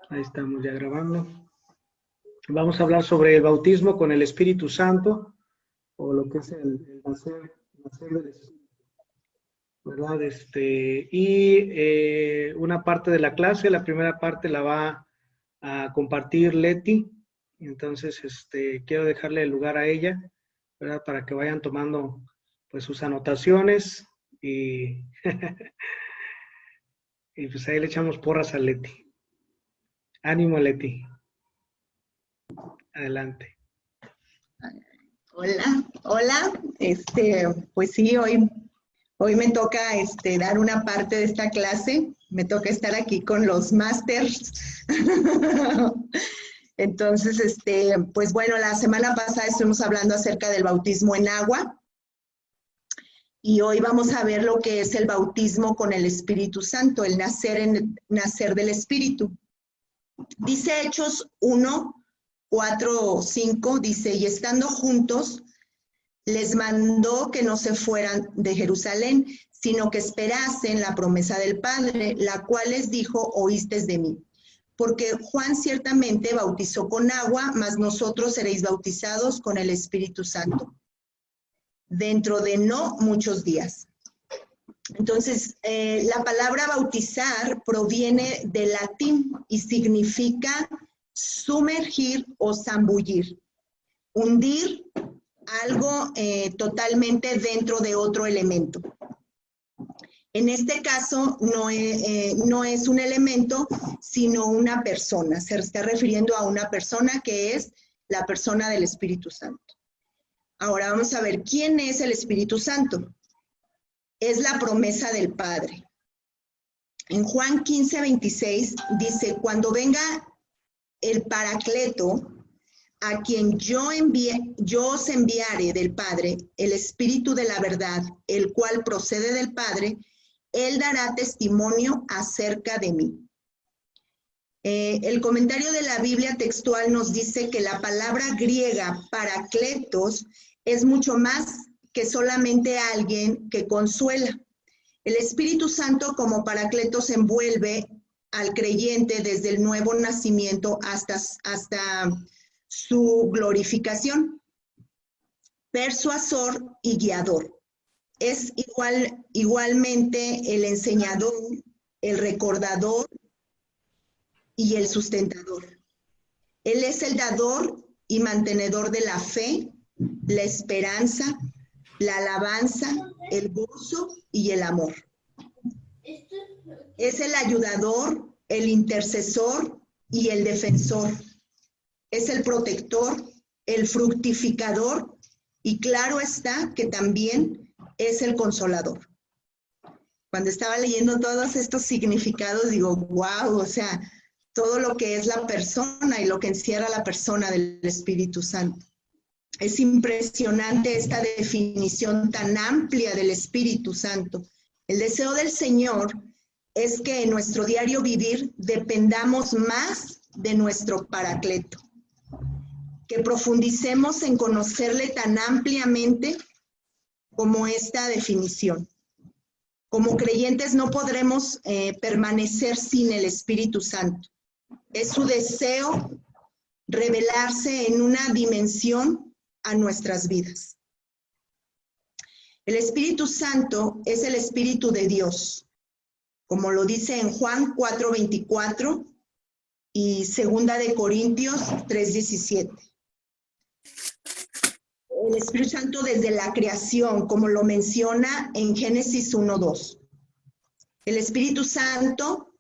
Ahí estamos ya grabando. Vamos a hablar sobre el bautismo con el Espíritu Santo, o lo que es el nacer del Espíritu, ¿verdad? Una parte de la clase, la primera parte la va a compartir Leti, entonces quiero dejarle el lugar a ella, ¿verdad? Para que vayan tomando pues sus anotaciones y, y pues ahí le echamos porras a Leti. Ánimo, Leti. Adelante. Hola, hola. Pues sí, hoy me toca dar una parte de esta clase. Me toca estar aquí con los másters. Entonces, pues bueno, la semana pasada estuvimos hablando acerca del bautismo en agua. Y hoy vamos a ver lo que es el bautismo con el Espíritu Santo, el nacer del Espíritu. Dice Hechos 1:4-5, dice, y estando juntos, les mandó que no se fueran de Jerusalén, sino que esperasen la promesa del Padre, la cual les dijo, oístes de mí. Porque Juan ciertamente bautizó con agua, mas nosotros seréis bautizados con el Espíritu Santo, dentro de no muchos días. Entonces, la palabra bautizar proviene del latín y significa sumergir o zambullir, hundir algo totalmente dentro de otro elemento. En este caso, no es un elemento, sino una persona. Se está refiriendo a una persona que es la persona del Espíritu Santo. Ahora vamos a ver, ¿quién es el Espíritu Santo? Es la promesa del Padre. En Juan 15:26 dice, cuando venga el Paracleto, a quien yo os enviaré del Padre, el Espíritu de la verdad, el cual procede del Padre, él dará testimonio acerca de mí. El comentario de la Biblia textual nos dice que la palabra griega parakletos es mucho más que solamente alguien que consuela. El Espíritu Santo como Paracletos envuelve al creyente desde el nuevo nacimiento hasta su glorificación. Persuasor y guiador. Es igualmente el enseñador, el recordador y el sustentador. Él es el dador y mantenedor de la fe, la esperanza, la alabanza, el gozo y el amor. Es el ayudador, el intercesor y el defensor. Es el protector, el fructificador y claro está que también es el consolador. Cuando estaba leyendo todos estos significados digo, wow, o sea, todo lo que es la persona y lo que encierra la persona del Espíritu Santo. Es impresionante esta definición tan amplia del Espíritu Santo. El deseo del Señor es que en nuestro diario vivir dependamos más de nuestro Paracleto, que profundicemos en conocerle tan ampliamente como esta definición. Como creyentes no podremos permanecer sin el Espíritu Santo. Es su deseo revelarse en una dimensión a nuestras vidas. El Espíritu Santo es el Espíritu de Dios, como lo dice en Juan 4:24 y 2 Corintios 3:17. El Espíritu Santo desde la creación, como lo menciona en Génesis 1:2. El Espíritu Santo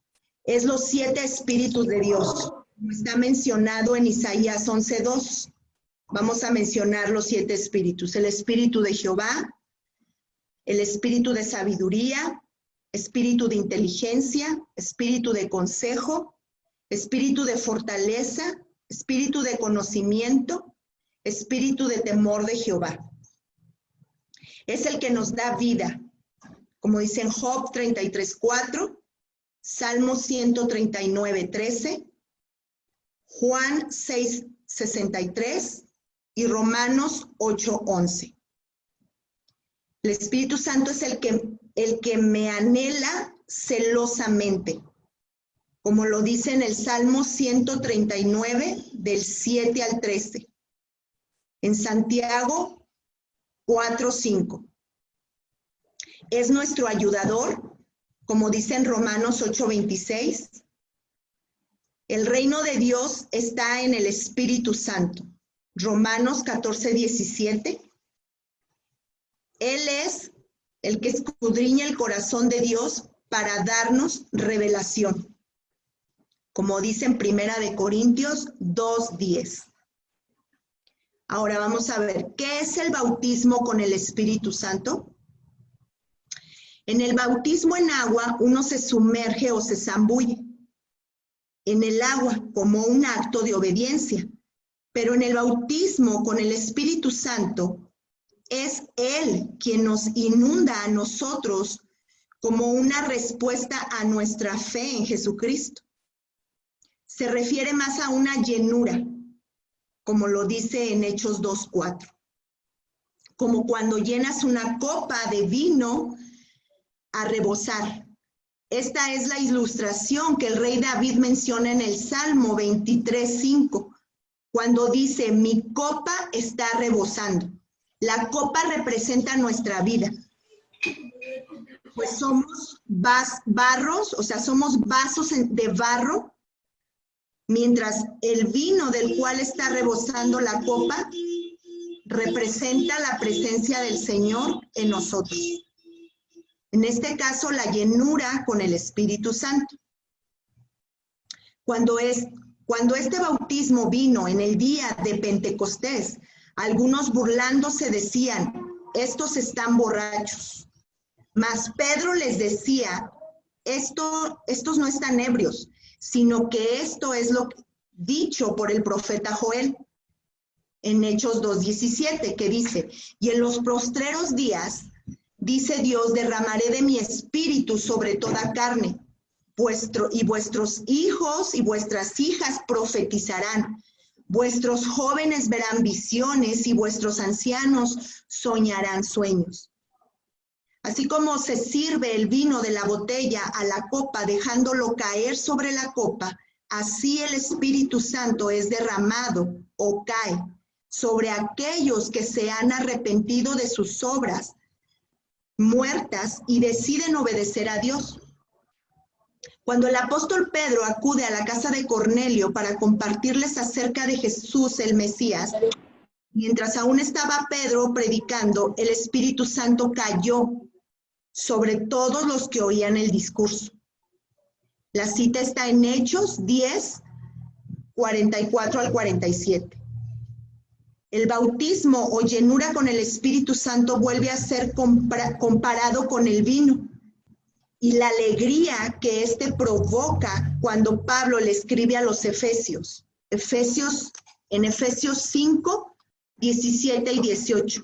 es los 7 espíritus de Dios, como está mencionado en Isaías 11:2. Vamos a mencionar los 7 espíritus. El espíritu de Jehová, el espíritu de sabiduría, espíritu de inteligencia, espíritu de consejo, espíritu de fortaleza, espíritu de conocimiento, espíritu de temor de Jehová. Es el que nos da vida, como dice en Job 33:4, Salmo 139:13, Juan 6:63 y Romanos 8:11. El Espíritu Santo es el que me anhela celosamente, como lo dice en el Salmo 139, del 7 al 13. En Santiago 4:5. Es nuestro ayudador, como dice en Romanos 8:26. El reino de Dios está en el Espíritu Santo. Romanos 14:17. Él es el que escudriña el corazón de Dios para darnos revelación, como dice en Primera de Corintios 2:10. Ahora vamos a ver, ¿qué es el bautismo con el Espíritu Santo? En el bautismo en agua, uno se sumerge o se zambulle en el agua como un acto de obediencia, pero en el bautismo con el Espíritu Santo es Él quien nos inunda a nosotros como una respuesta a nuestra fe en Jesucristo. Se refiere más a una llenura, como lo dice en Hechos 2:4. Como cuando llenas una copa de vino a rebosar. Esta es la ilustración que el rey David menciona en el Salmo 23:5, cuando dice, mi copa está rebosando. La copa representa nuestra vida. Pues somos barros, o sea, somos vasos de barro, mientras el vino del cual está rebosando la copa representa la presencia del Señor en nosotros. En este caso, la llenura con el Espíritu Santo. Cuando este bautismo vino en el día de Pentecostés, algunos burlándose decían, estos están borrachos. Mas Pedro les decía, estos no están ebrios, sino que esto es lo dicho por el profeta Joel en Hechos 2:17, que dice, y en los postreros días, dice Dios, derramaré de mi espíritu sobre toda carne, y vuestros hijos y vuestras hijas profetizarán, vuestros jóvenes verán visiones y vuestros ancianos soñarán sueños. Así como se sirve el vino de la botella a la copa dejándolo caer sobre la copa, así el Espíritu Santo es derramado o cae sobre aquellos que se han arrepentido de sus obras muertas y deciden obedecer a Dios. Cuando el apóstol Pedro acude a la casa de Cornelio para compartirles acerca de Jesús el Mesías, mientras aún estaba Pedro predicando, el Espíritu Santo cayó sobre todos los que oían el discurso. La cita está en Hechos 10, 44 al 47. El bautismo o llenura con el Espíritu Santo vuelve a ser comparado con el vino y la alegría que éste provoca cuando Pablo le escribe a los Efesios. En Efesios 5, 17 y 18.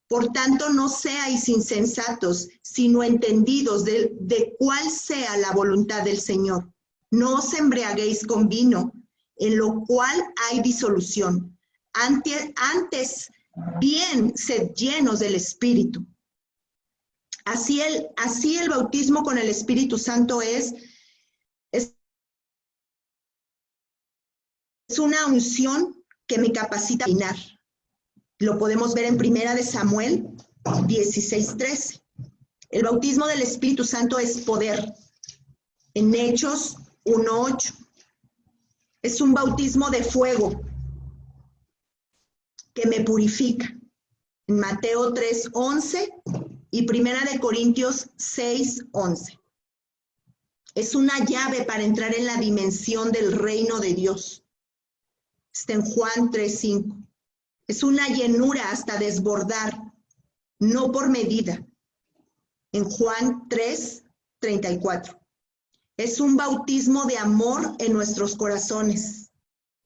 Por tanto, no seáis insensatos, sino entendidos de cuál sea la voluntad del Señor. No os embriaguéis con vino, en lo cual hay disolución. Antes bien, sed llenos del Espíritu. Así el bautismo con el Espíritu Santo es una unción que me capacita a caminar. Lo podemos ver en Primera de Samuel 16:13. El bautismo del Espíritu Santo es poder. En Hechos 1:8. Es un bautismo de fuego que me purifica. En Mateo 3:11 y Primera de Corintios 6:11. Es una llave para entrar en la dimensión del reino de Dios. Está en Juan 3:5. Es una llenura hasta desbordar, no por medida. En Juan 3:34. Es un bautismo de amor en nuestros corazones.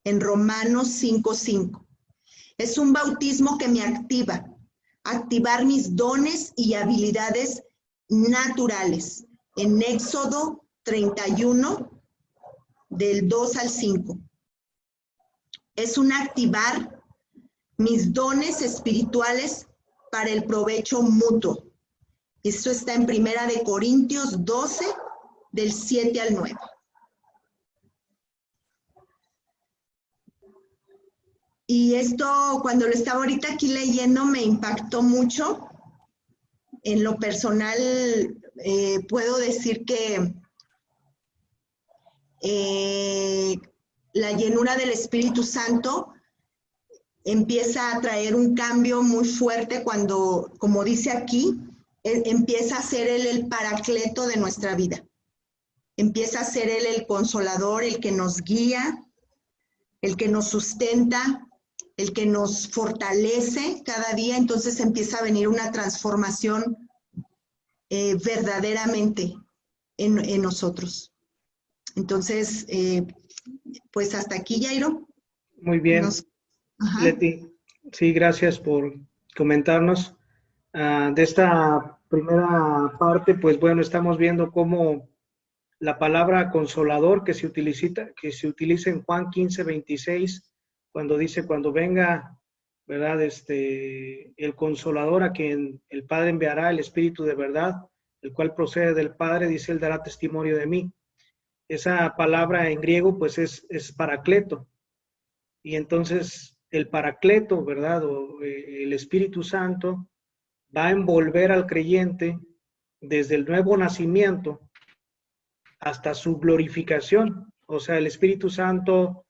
En Romanos 5:5. Es un bautismo que me activar mis dones y habilidades naturales. En Éxodo 31, del 2 al 5. Es un activar mis dones espirituales para el provecho mutuo. Esto está en Primera de Corintios 12, del 7 al 9. Y esto, cuando lo estaba ahorita aquí leyendo, me impactó mucho. En lo personal, puedo decir que la llenura del Espíritu Santo empieza a traer un cambio muy fuerte cuando, como dice aquí, empieza a ser Él el paracleto de nuestra vida. Empieza a ser Él el consolador, el que nos guía, el que nos sustenta, el que nos fortalece cada día. Entonces empieza a venir una transformación verdaderamente en nosotros. Entonces, pues hasta aquí, Jairo. Muy bien, Leti. Sí, gracias por comentarnos. De esta primera parte, pues bueno, estamos viendo cómo la palabra consolador que se utiliza en Juan 15:26, cuando dice, cuando venga, ¿verdad? El consolador a quien el Padre enviará, el Espíritu de verdad, el cual procede del Padre, dice, él dará testimonio de mí. Esa palabra en griego, pues es paracleto. Y entonces el paracleto, ¿verdad? O el Espíritu Santo va a envolver al creyente desde el nuevo nacimiento hasta su glorificación. O sea, el Espíritu Santo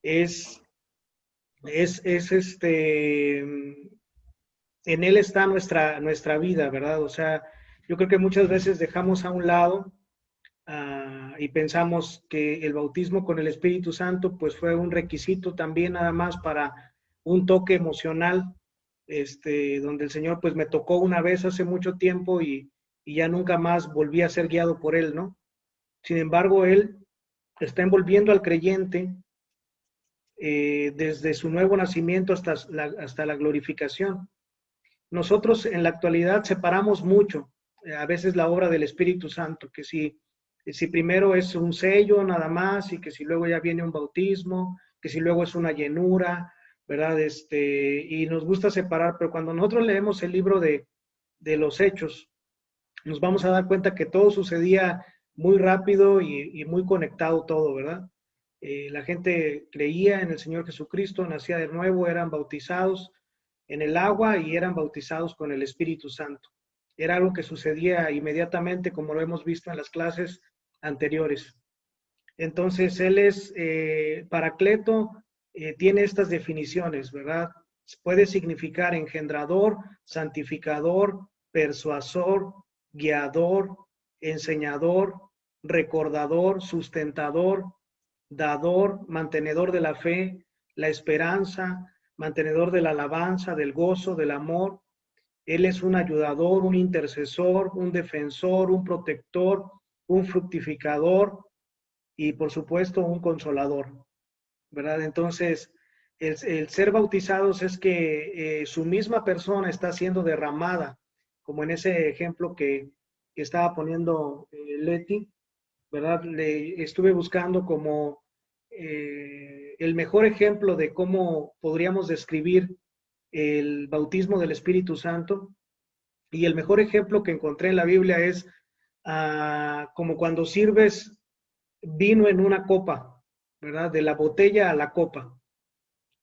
es en él está nuestra vida, ¿verdad? O sea, yo creo que muchas veces dejamos a un lado y pensamos que el bautismo con el Espíritu Santo pues fue un requisito también nada más para un toque emocional, donde el Señor pues me tocó una vez hace mucho tiempo y ya nunca más volví a ser guiado por Él, ¿no? Sin embargo, Él está envolviendo al creyente desde su nuevo nacimiento hasta la glorificación. Nosotros en la actualidad separamos mucho, a veces la obra del Espíritu Santo, que si primero es un sello nada más y que si luego ya viene un bautismo, que si luego es una llenura, ¿verdad? Y nos gusta separar, pero cuando nosotros leemos el libro de los Hechos, nos vamos a dar cuenta que todo sucedía muy rápido y muy conectado todo, ¿verdad? La gente creía en el Señor Jesucristo, nacía de nuevo, eran bautizados en el agua y eran bautizados con el Espíritu Santo. Era algo que sucedía inmediatamente, como lo hemos visto en las clases anteriores. Entonces, él es paracleto, tiene estas definiciones, ¿verdad? Puede significar engendrador, santificador, persuasor, guiador, enseñador, recordador, sustentador, dador, mantenedor de la fe, la esperanza, mantenedor de la alabanza, del gozo, del amor. Él es un ayudador, un intercesor, un defensor, un protector, un fructificador y por supuesto un consolador, ¿verdad? Entonces, el ser bautizados es que su misma persona está siendo derramada, como en ese ejemplo que estaba poniendo Leti, ¿verdad? Le estuve buscando como el mejor ejemplo de cómo podríamos describir el bautismo del Espíritu Santo, y el mejor ejemplo que encontré en la Biblia es como cuando sirves vino en una copa, ¿verdad? De la botella a la copa.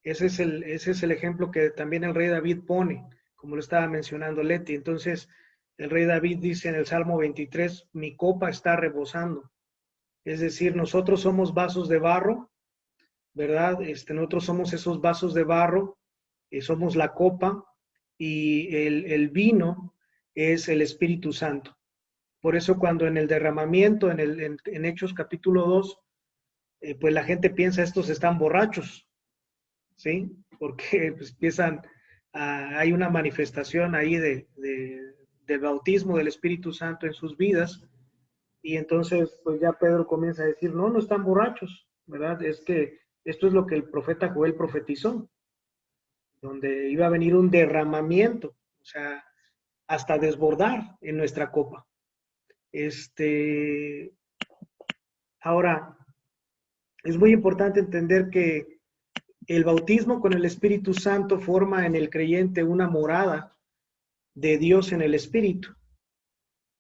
Ese es el ejemplo que también el rey David pone, como lo estaba mencionando Leti. Entonces, el rey David dice en el Salmo 23, mi copa está rebosando. Es decir, nosotros somos vasos de barro, ¿verdad? Nosotros somos esos vasos de barro, somos la copa, y el vino es el Espíritu Santo. Por eso cuando en el derramamiento, en Hechos capítulo 2, pues la gente piensa estos están borrachos, ¿sí? Porque pues empiezan, hay una manifestación ahí del bautismo del Espíritu Santo en sus vidas, y entonces pues ya Pedro comienza a decir, no están borrachos, ¿verdad? Es que esto es lo que el profeta Joel profetizó, donde iba a venir un derramamiento, o sea, hasta desbordar en nuestra copa. Ahora, es muy importante entender que el bautismo con el Espíritu Santo forma en el creyente una morada de Dios en el Espíritu.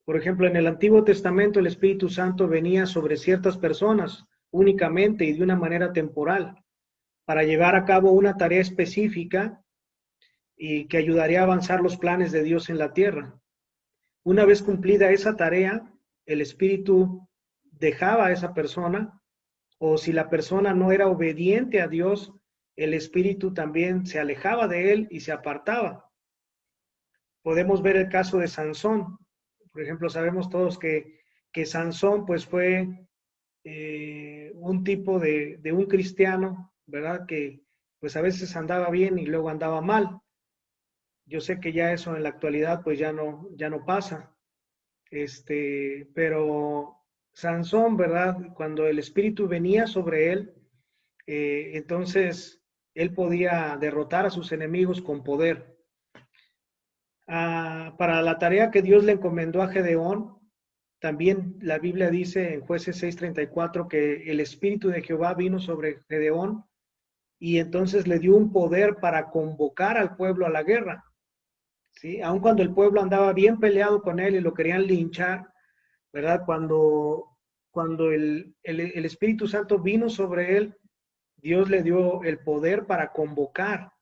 Por ejemplo, en el Antiguo Testamento el Espíritu Santo venía sobre ciertas personas únicamente y de una manera temporal. para llevar a cabo una tarea específica y que ayudaría a avanzar los planes de Dios en la tierra. Una vez cumplida esa tarea, el Espíritu dejaba a esa persona, o si la persona no era obediente a Dios, el Espíritu también se alejaba de él y se apartaba. Podemos ver el caso de Sansón. Por ejemplo, sabemos todos que Sansón pues fue un tipo de un cristiano, ¿verdad? Que pues a veces andaba bien y luego andaba mal. Yo sé que ya eso en la actualidad pues ya no pasa. Pero Sansón, ¿verdad? Cuando el Espíritu venía sobre él, entonces él podía derrotar a sus enemigos con poder. Para la tarea que Dios le encomendó a Gedeón, también la Biblia dice en Jueces 6:34 que el Espíritu de Jehová vino sobre Gedeón y entonces le dio un poder para convocar al pueblo a la guerra. ¿Sí? Aun cuando el pueblo andaba bien peleado con él y lo querían linchar, ¿verdad? Cuando el Espíritu Santo vino sobre él, Dios le dio el poder para convocar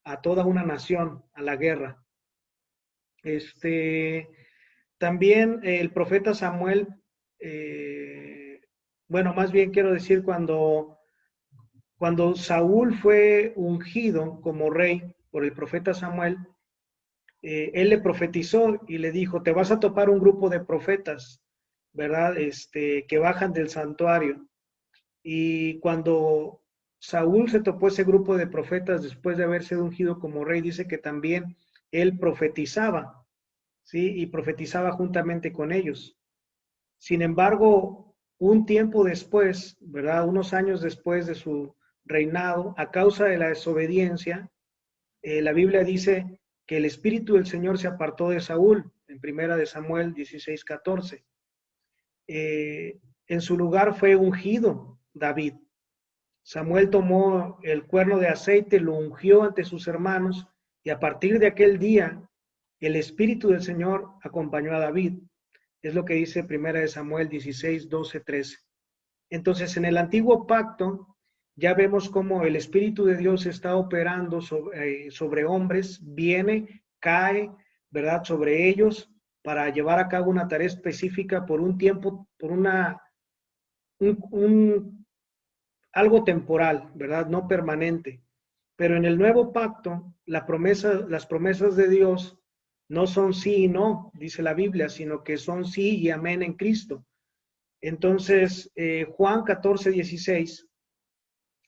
a toda una nación a la guerra. También el profeta Samuel, bueno, más bien quiero decir cuando Saúl fue ungido como rey por el profeta Samuel, él le profetizó y le dijo, te vas a topar un grupo de profetas, ¿verdad? Que bajan del santuario. Y cuando Saúl se topó ese grupo de profetas después de haber sido ungido como rey, dice que también él profetizaba, ¿sí? Y profetizaba juntamente con ellos. Sin embargo, un tiempo después, ¿verdad? Unos años después de su reinado, a causa de la desobediencia, la Biblia dice que el Espíritu del Señor se apartó de Saúl, en primera de Samuel 16:14. En su lugar fue ungido David. Samuel tomó el cuerno de aceite, lo ungió ante sus hermanos, y a partir de aquel día, el Espíritu del Señor acompañó a David. Es lo que dice primera de Samuel 16:12-13. Entonces, en el antiguo pacto, ya vemos cómo el Espíritu de Dios está operando sobre hombres, viene, cae, ¿verdad?, sobre ellos para llevar a cabo una tarea específica por un tiempo, por algo temporal, ¿verdad?, no permanente. Pero en el nuevo pacto, las promesas de Dios no son sí y no, dice la Biblia, sino que son sí y amén en Cristo. Entonces, Juan 14:16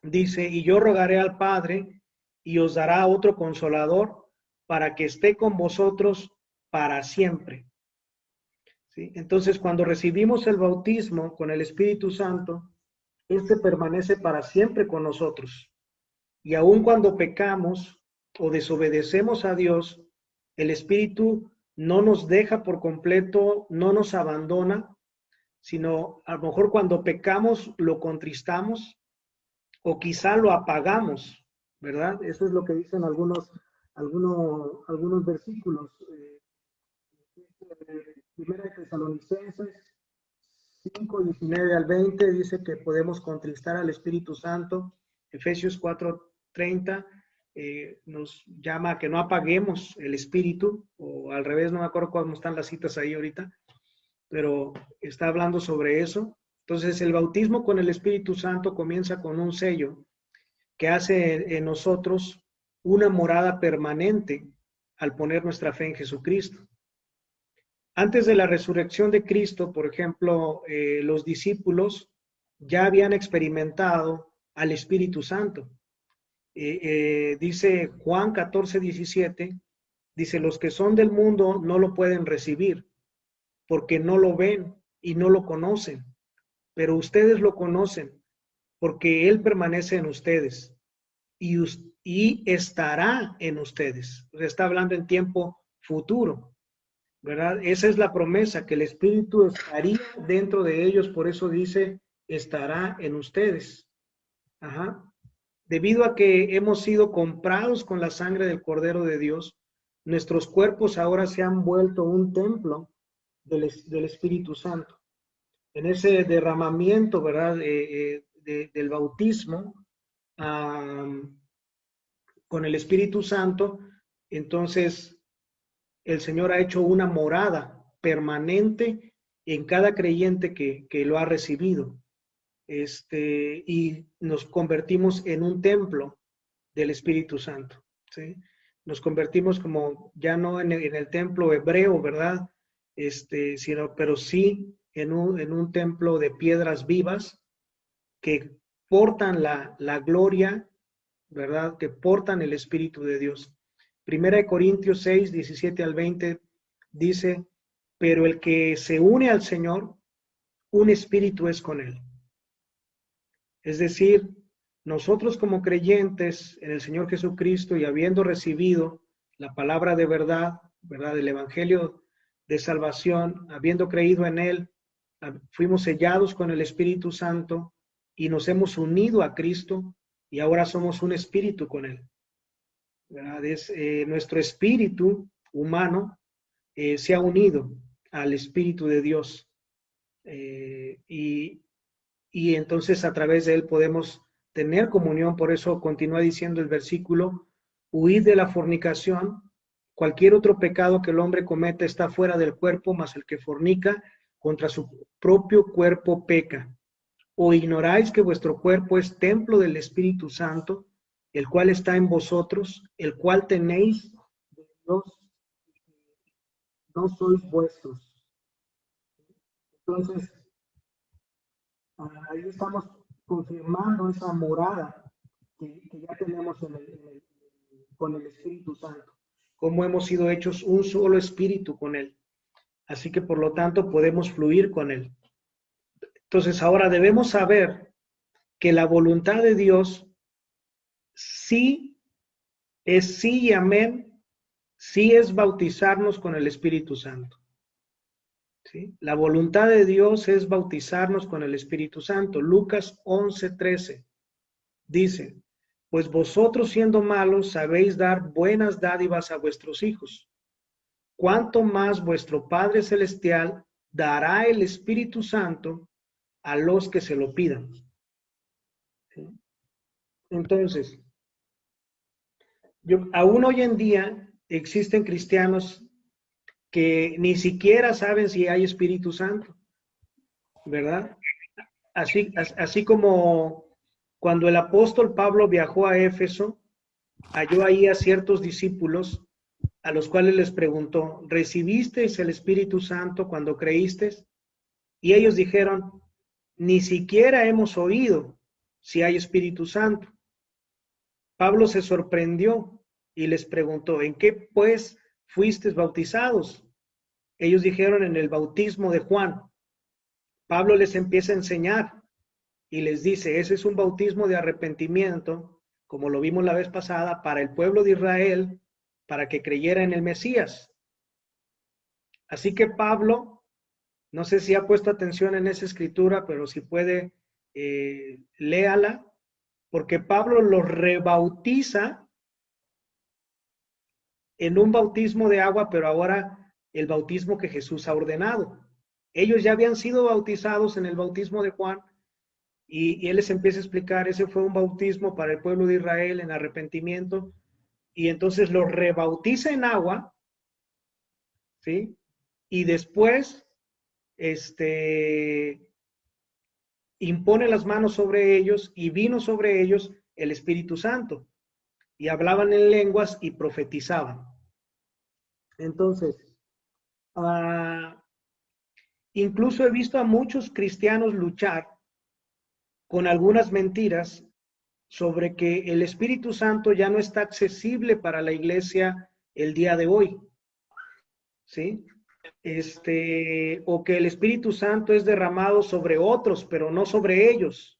dice, y yo rogaré al Padre y os dará otro consolador para que esté con vosotros para siempre. ¿Sí? Entonces, cuando recibimos el bautismo con el Espíritu Santo, este permanece para siempre con nosotros. Y aun cuando pecamos o desobedecemos a Dios, el Espíritu no nos deja por completo, no nos abandona, sino a lo mejor cuando pecamos lo contristamos o quizá lo apagamos, ¿verdad? Eso es lo que dicen algunos versículos. Primera de Tesalonicenses 5:19-20 dice que podemos contristar al Espíritu Santo. Efesios 4:30 nos llama a que no apaguemos el Espíritu, o al revés, no me acuerdo cómo están las citas ahí ahorita, pero está hablando sobre eso. Entonces, el bautismo con el Espíritu Santo comienza con un sello que hace en nosotros una morada permanente al poner nuestra fe en Jesucristo. Antes de la resurrección de Cristo, por ejemplo, los discípulos ya habían experimentado al Espíritu Santo. Dice Juan 14:17, dice, los que son del mundo no lo pueden recibir, porque no lo ven y no lo conocen, pero ustedes lo conocen, porque Él permanece en ustedes y estará en ustedes. O sea, está hablando en tiempo futuro, ¿verdad? Esa es la promesa, que el Espíritu estaría dentro de ellos, por eso dice, estará en ustedes. Ajá. Debido a que hemos sido comprados con la sangre del Cordero de Dios, nuestros cuerpos ahora se han vuelto un templo del Espíritu Santo. En ese derramamiento, ¿verdad?, del bautismo, con el Espíritu Santo, entonces el Señor ha hecho una morada permanente en cada creyente que lo ha recibido. Y nos convertimos en un templo del Espíritu Santo, ¿sí? Nos convertimos como ya no en el templo hebreo, ¿verdad? Pero sí en un templo de piedras vivas que portan la gloria, ¿verdad? Que portan el Espíritu de Dios. Primera de Corintios 6, 17 al 20 dice, pero el que se une al Señor, un espíritu es con él. Es decir, nosotros como creyentes en el Señor Jesucristo y habiendo recibido la palabra de verdad, ¿verdad? El Evangelio de salvación, habiendo creído en él, fuimos sellados con el Espíritu Santo y nos hemos unido a Cristo y ahora somos un espíritu con él, ¿verdad? Nuestro espíritu humano se ha unido al Espíritu de Dios y entonces a través de él podemos tener comunión. Por eso continúa diciendo el versículo, huid de la fornicación, cualquier otro pecado que el hombre cometa está fuera del cuerpo, mas el que fornica contra su propio cuerpo peca. ¿O ignoráis que vuestro cuerpo es templo del Espíritu Santo, el cual está en vosotros, el cual tenéis de Dios, no sois vuestros? Entonces, ahí estamos confirmando esa morada que ya tenemos con el Espíritu Santo, como hemos sido hechos un solo espíritu con él. Así que por lo tanto podemos fluir con él. Entonces ahora debemos saber que la voluntad de Dios sí es sí y amén, sí es bautizarnos con el Espíritu Santo. ¿Sí? La voluntad de Dios es bautizarnos con el Espíritu Santo. Lucas 11:13 dice, pues vosotros siendo malos sabéis dar buenas dádivas a vuestros hijos. ¿Cuánto más vuestro Padre Celestial dará el Espíritu Santo a los que se lo pidan? ¿Sí? Entonces, aún hoy en día existen cristianos que ni siquiera saben si hay Espíritu Santo, ¿verdad? Así como cuando el apóstol Pablo viajó a Éfeso, halló ahí a ciertos discípulos a los cuales les preguntó, ¿recibisteis el Espíritu Santo cuando creísteis? Y ellos dijeron, ni siquiera hemos oído si hay Espíritu Santo. Pablo se sorprendió y les preguntó, ¿en qué pues fuisteis bautizados? Ellos dijeron, en el bautismo de Juan. Pablo les empieza a enseñar y les dice, ese es un bautismo de arrepentimiento, como lo vimos la vez pasada, para el pueblo de Israel, para que creyera en el Mesías. Así que Pablo, no sé si ha puesto atención en esa escritura, pero si puede, léala, porque Pablo los rebautiza en un bautismo de agua, pero ahora el bautismo que Jesús ha ordenado. Ellos ya habían sido bautizados en el bautismo de Juan, y él les empieza a explicar, ese fue un bautismo para el pueblo de Israel en arrepentimiento, y entonces los rebautiza en agua, ¿sí? Y después, impone las manos sobre ellos y vino sobre ellos el Espíritu Santo, y hablaban en lenguas y profetizaban. Entonces, incluso he visto a muchos cristianos luchar con algunas mentiras sobre que el Espíritu Santo ya no está accesible para la iglesia el día de hoy, ¿sí? O que el Espíritu Santo es derramado sobre otros, pero no sobre ellos.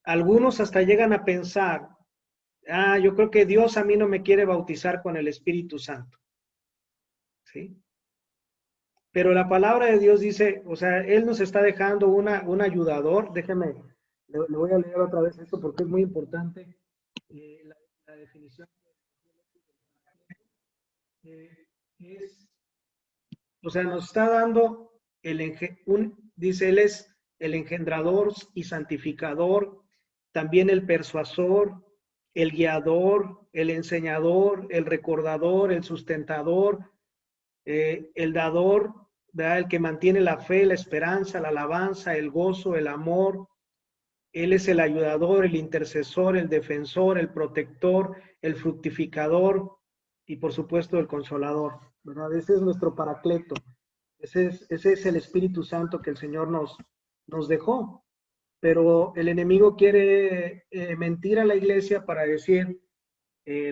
Algunos hasta llegan a pensar, yo creo que Dios a mí no me quiere bautizar con el Espíritu Santo, ¿sí? Pero la palabra de Dios dice, o sea, Él nos está dejando un ayudador. Déjeme, le voy a leer otra vez esto porque es muy importante. La definición es, o sea, nos está dando dice, Él es el engendrador y santificador, también el persuasor, el guiador, el enseñador, el recordador, el sustentador, el dador, ¿verdad? El que mantiene la fe, la esperanza, la alabanza, el gozo, el amor. Él es el ayudador, el intercesor, el defensor, el protector, el fructificador y por supuesto el consolador, ¿verdad? Ese es nuestro paracleto. Ese es el Espíritu Santo que el Señor nos dejó. Pero el enemigo quiere mentir a la iglesia para decir,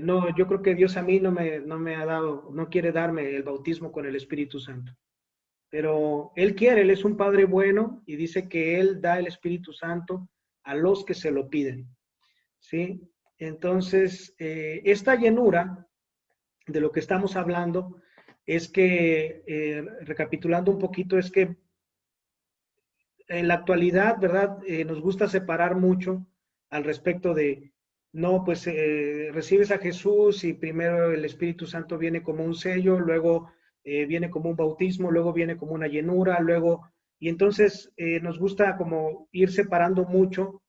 no, yo creo que Dios a mí no me ha dado, no quiere darme el bautismo con el Espíritu Santo. Pero Él quiere, Él es un Padre bueno y dice que Él da el Espíritu Santo a los que se lo piden. ¿Sí? Entonces, esta llenura de lo que estamos hablando es que, recapitulando un poquito, es que en la actualidad, ¿verdad? Nos gusta separar mucho al respecto de, no, pues recibes a Jesús y primero el Espíritu Santo viene como un sello, luego viene como un bautismo, luego viene como una llenura, luego, y entonces nos gusta como ir separando mucho,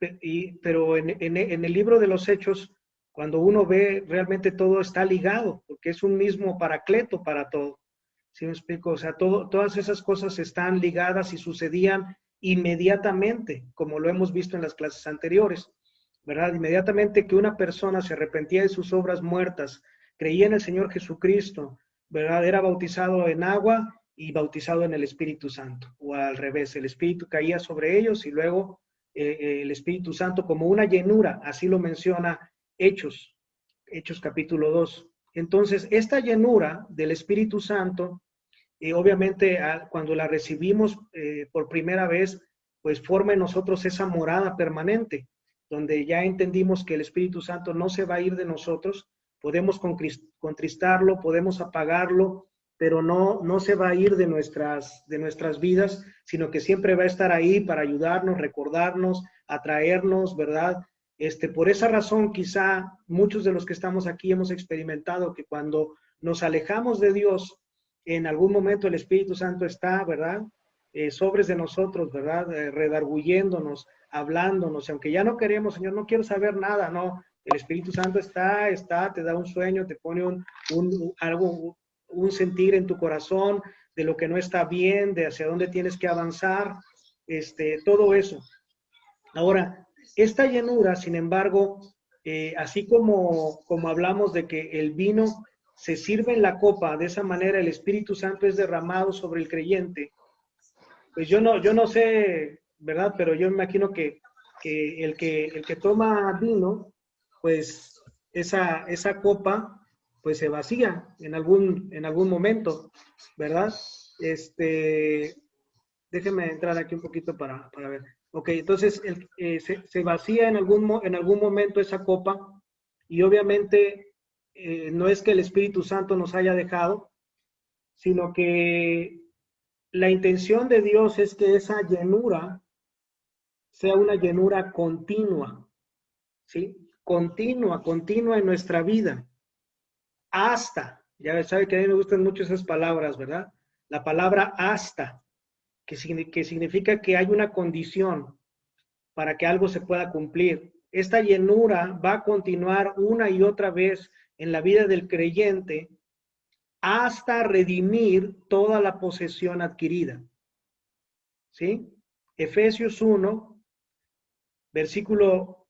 pero en el libro de los Hechos, cuando uno ve, realmente todo está ligado, porque es un mismo paracleto para todo. ¿Sí me explico? O sea, todas esas cosas están ligadas y sucedían inmediatamente, como lo hemos visto en las clases anteriores, ¿verdad? Inmediatamente que una persona se arrepentía de sus obras muertas, creía en el Señor Jesucristo, ¿verdad? Era bautizado en agua y bautizado en el Espíritu Santo, o al revés, el Espíritu caía sobre ellos y luego el Espíritu Santo como una llenura, así lo menciona Hechos capítulo 2. Entonces, esta llenura del Espíritu Santo, obviamente cuando la recibimos por primera vez, pues forma en nosotros esa morada permanente, donde ya entendimos que el Espíritu Santo no se va a ir de nosotros, podemos contristarlo, podemos apagarlo, pero no se va a ir de nuestras vidas, sino que siempre va a estar ahí para ayudarnos, recordarnos, atraernos, ¿verdad? Por esa razón, quizá muchos de los que estamos aquí hemos experimentado que cuando nos alejamos de Dios, en algún momento el Espíritu Santo está, ¿verdad? Sobres de nosotros, ¿verdad? Redarguyéndonos, hablándonos, aunque ya no queremos, Señor, no quiero saber nada, no. El Espíritu Santo está, te da un sueño, te pone un sentir en tu corazón de lo que no está bien, de hacia dónde tienes que avanzar, todo eso. Ahora, esta llenura, sin embargo, así como hablamos de que el vino se sirve en la copa, de esa manera el Espíritu Santo es derramado sobre el creyente, pues yo no sé, ¿verdad? Pero yo me imagino que el que toma vino, pues esa copa, pues se vacía en algún momento, ¿verdad? Déjeme entrar aquí un poquito para ver. Ok, entonces se vacía en algún momento esa copa y obviamente no es que el Espíritu Santo nos haya dejado, sino que la intención de Dios es que esa llenura sea una llenura continua, ¿sí? Continua en nuestra vida, hasta, ya sabe que a mí me gustan mucho esas palabras, ¿verdad? La palabra hasta, que significa que hay una condición para que algo se pueda cumplir. Esta llenura va a continuar una y otra vez en la vida del creyente hasta redimir toda la posesión adquirida. ¿Sí? Efesios 1, versículo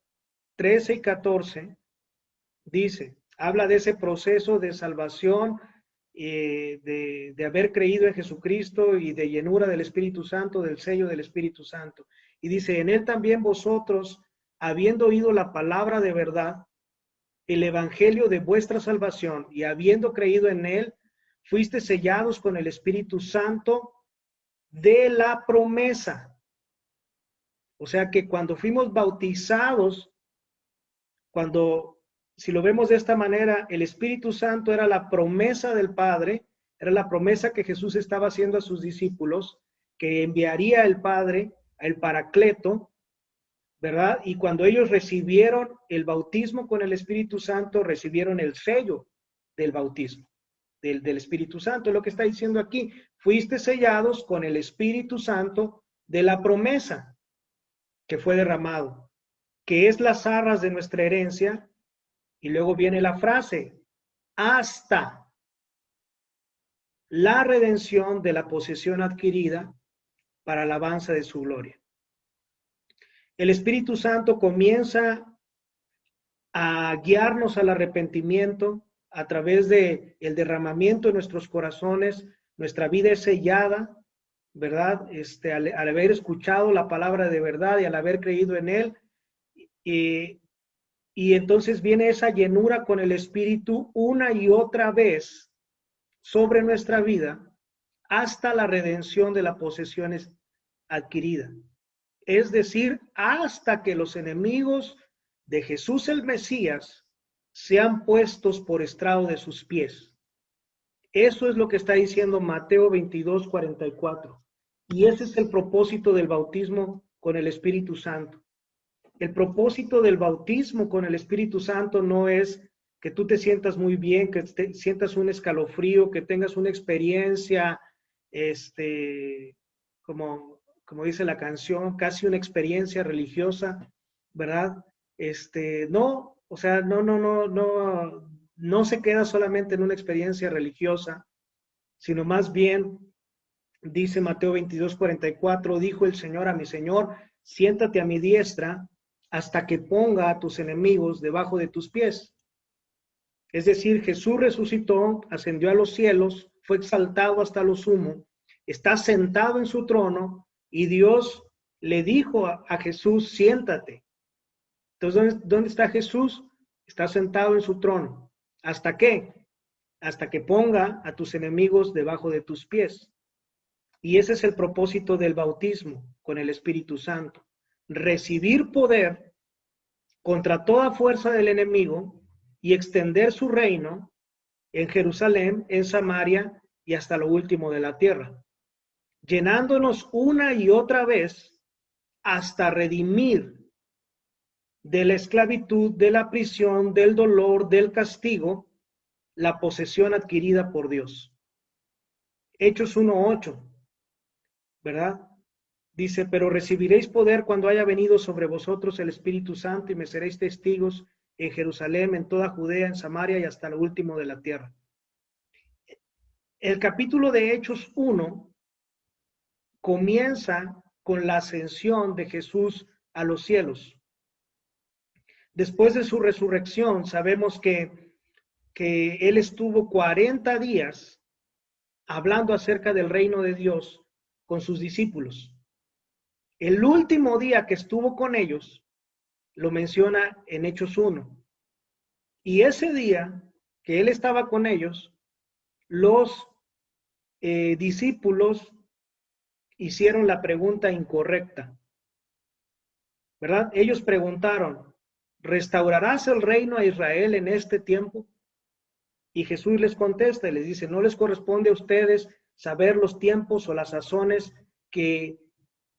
13 y 14, dice, habla de ese proceso de salvación, de haber creído en Jesucristo y de llenura del Espíritu Santo, del sello del Espíritu Santo. Y dice, en él también vosotros, habiendo oído la palabra de verdad, el evangelio de vuestra salvación, y habiendo creído en él, fuiste sellados con el Espíritu Santo de la promesa. O sea que cuando fuimos bautizados, si lo vemos de esta manera, el Espíritu Santo era la promesa del Padre, era la promesa que Jesús estaba haciendo a sus discípulos, que enviaría el Padre, el Paracleto, ¿verdad? Y cuando ellos recibieron el bautismo con el Espíritu Santo, recibieron el sello del bautismo, del Espíritu Santo. Es lo que está diciendo aquí. Fuiste sellados con el Espíritu Santo de la promesa que fue derramado. que es las arras de nuestra herencia, y luego viene la frase, hasta la redención de la posesión adquirida para alabanza de su gloria. El Espíritu Santo comienza a guiarnos al arrepentimiento a través de el derramamiento de nuestros corazones. Nuestra vida es sellada, ¿verdad? Al haber escuchado la palabra de verdad y al haber creído en él, y entonces viene esa llenura con el Espíritu una y otra vez sobre nuestra vida hasta la redención de la posesión adquirida. Es decir, hasta que los enemigos de Jesús el Mesías sean puestos por estrado de sus pies. Eso es lo que está diciendo Mateo 22, 44. Y ese es el propósito del bautismo con el Espíritu Santo. El propósito del bautismo con el Espíritu Santo no es que tú te sientas muy bien, que te sientas un escalofrío, que tengas una experiencia, como dice la canción, casi una experiencia religiosa, ¿verdad? No, o sea, no se queda solamente en una experiencia religiosa, sino más bien, dice Mateo 22, 44, dijo el Señor a mi Señor, siéntate a mi diestra hasta que ponga a tus enemigos debajo de tus pies. Es decir, Jesús resucitó, ascendió a los cielos, fue exaltado hasta lo sumo, está sentado en su trono y Dios le dijo a Jesús, siéntate. Entonces, ¿dónde está Jesús? Está sentado en su trono. ¿Hasta qué? Hasta que ponga a tus enemigos debajo de tus pies. Y ese es el propósito del bautismo con el Espíritu Santo. Recibir poder contra toda fuerza del enemigo y extender su reino en Jerusalén, en Samaria y hasta lo último de la tierra, llenándonos una y otra vez hasta redimir de la esclavitud, de la prisión, del dolor, del castigo, la posesión adquirida por Dios. Hechos 1:8, ¿verdad? Dice, pero recibiréis poder cuando haya venido sobre vosotros el Espíritu Santo y me seréis testigos en Jerusalén, en toda Judea, en Samaria y hasta lo último de la tierra. El capítulo de Hechos 1 comienza con la ascensión de Jesús a los cielos. Después de su resurrección, sabemos que él estuvo 40 días hablando acerca del reino de Dios con sus discípulos. El último día que estuvo con ellos lo menciona en Hechos 1. Y ese día que él estaba con ellos, los discípulos hicieron la pregunta incorrecta, ¿verdad? Ellos preguntaron, ¿restaurarás el reino a Israel en este tiempo? Y Jesús les contesta y les dice, no les corresponde a ustedes saber los tiempos o las sazones que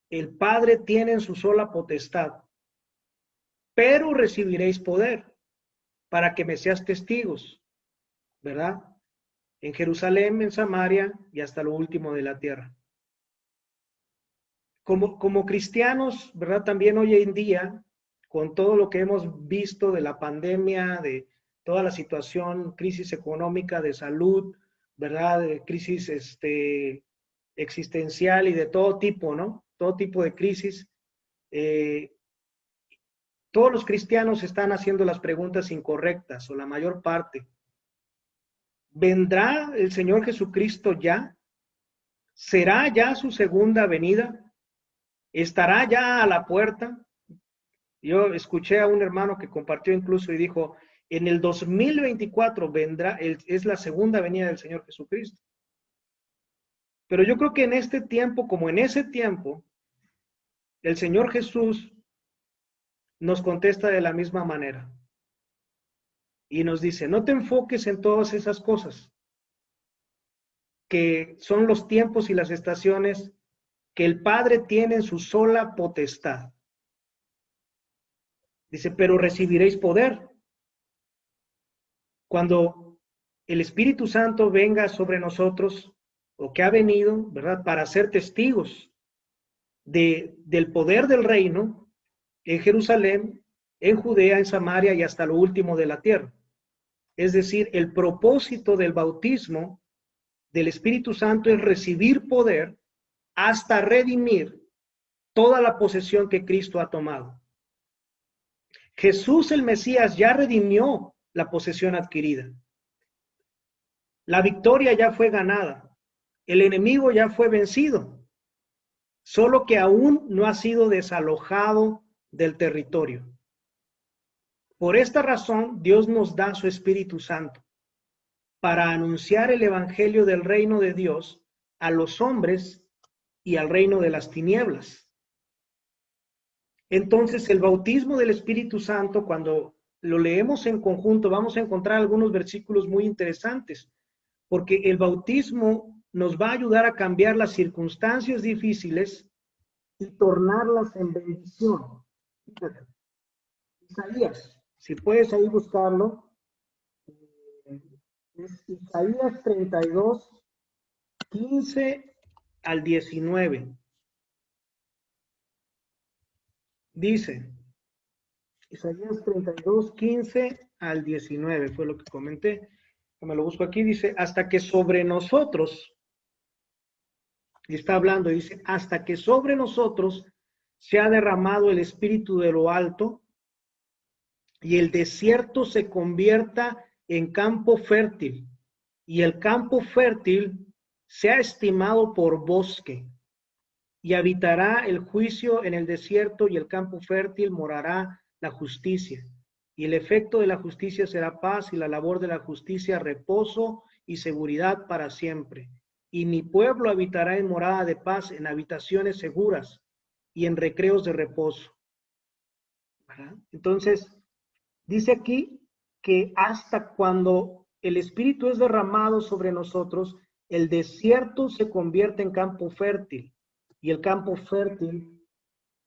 el Padre tiene en su sola potestad, pero recibiréis poder para que me seas testigos, ¿verdad? En Jerusalén, en Samaria y hasta lo último de la tierra. Como cristianos, ¿verdad? También hoy en día, con todo lo que hemos visto de la pandemia, de toda la situación, crisis económica, de salud, ¿verdad? De crisis existencial y de todo tipo, ¿no? Todo tipo de crisis. Todos los cristianos están haciendo las preguntas incorrectas, o la mayor parte. ¿Vendrá el Señor Jesucristo ya? ¿Será ya su segunda venida? ¿Estará ya a la puerta? Yo escuché a un hermano que compartió incluso y dijo, en el 2024 vendrá, es la segunda venida del Señor Jesucristo. Pero yo creo que en este tiempo, como en ese tiempo, el Señor Jesús nos contesta de la misma manera. Y nos dice, no te enfoques en todas esas cosas, que son los tiempos y las estaciones que el Padre tiene en su sola potestad. Dice, pero recibiréis poder. Cuando el Espíritu Santo venga sobre nosotros, o que ha venido, ¿verdad? Para ser testigos del poder del reino en Jerusalén, en Judea, en Samaria y hasta lo último de la tierra. Es decir, el propósito del bautismo del Espíritu Santo es recibir poder hasta redimir toda la posesión que Cristo ha tomado. Jesús el Mesías ya redimió la posesión adquirida. La victoria ya fue ganada. El enemigo ya fue vencido. Solo que aún no ha sido desalojado del territorio. Por esta razón, Dios nos da su Espíritu Santo para anunciar el evangelio del reino de Dios a los hombres y al reino de las tinieblas. Entonces, el bautismo del Espíritu Santo, cuando lo leemos en conjunto, vamos a encontrar algunos versículos muy interesantes, porque el bautismo nos va a ayudar a cambiar las circunstancias difíciles y tornarlas en bendición. Fíjate. Isaías, si puedes ahí buscarlo, es Isaías 32, 15 al 19. Dice, Isaías 32, 15 al 19, fue lo que comenté. Me lo busco aquí, dice, hasta que sobre nosotros, y está hablando, dice, hasta que sobre nosotros se ha derramado el espíritu de lo alto y el desierto se convierta en campo fértil y el campo fértil sea estimado por bosque y habitará el juicio en el desierto y el campo fértil morará la justicia. Y el efecto de la justicia será paz y la labor de la justicia reposo y seguridad para siempre. Y mi pueblo habitará en morada de paz, en habitaciones seguras y en recreos de reposo. ¿Verdad? Entonces, dice aquí que hasta cuando el Espíritu es derramado sobre nosotros, el desierto se convierte en campo fértil y el campo fértil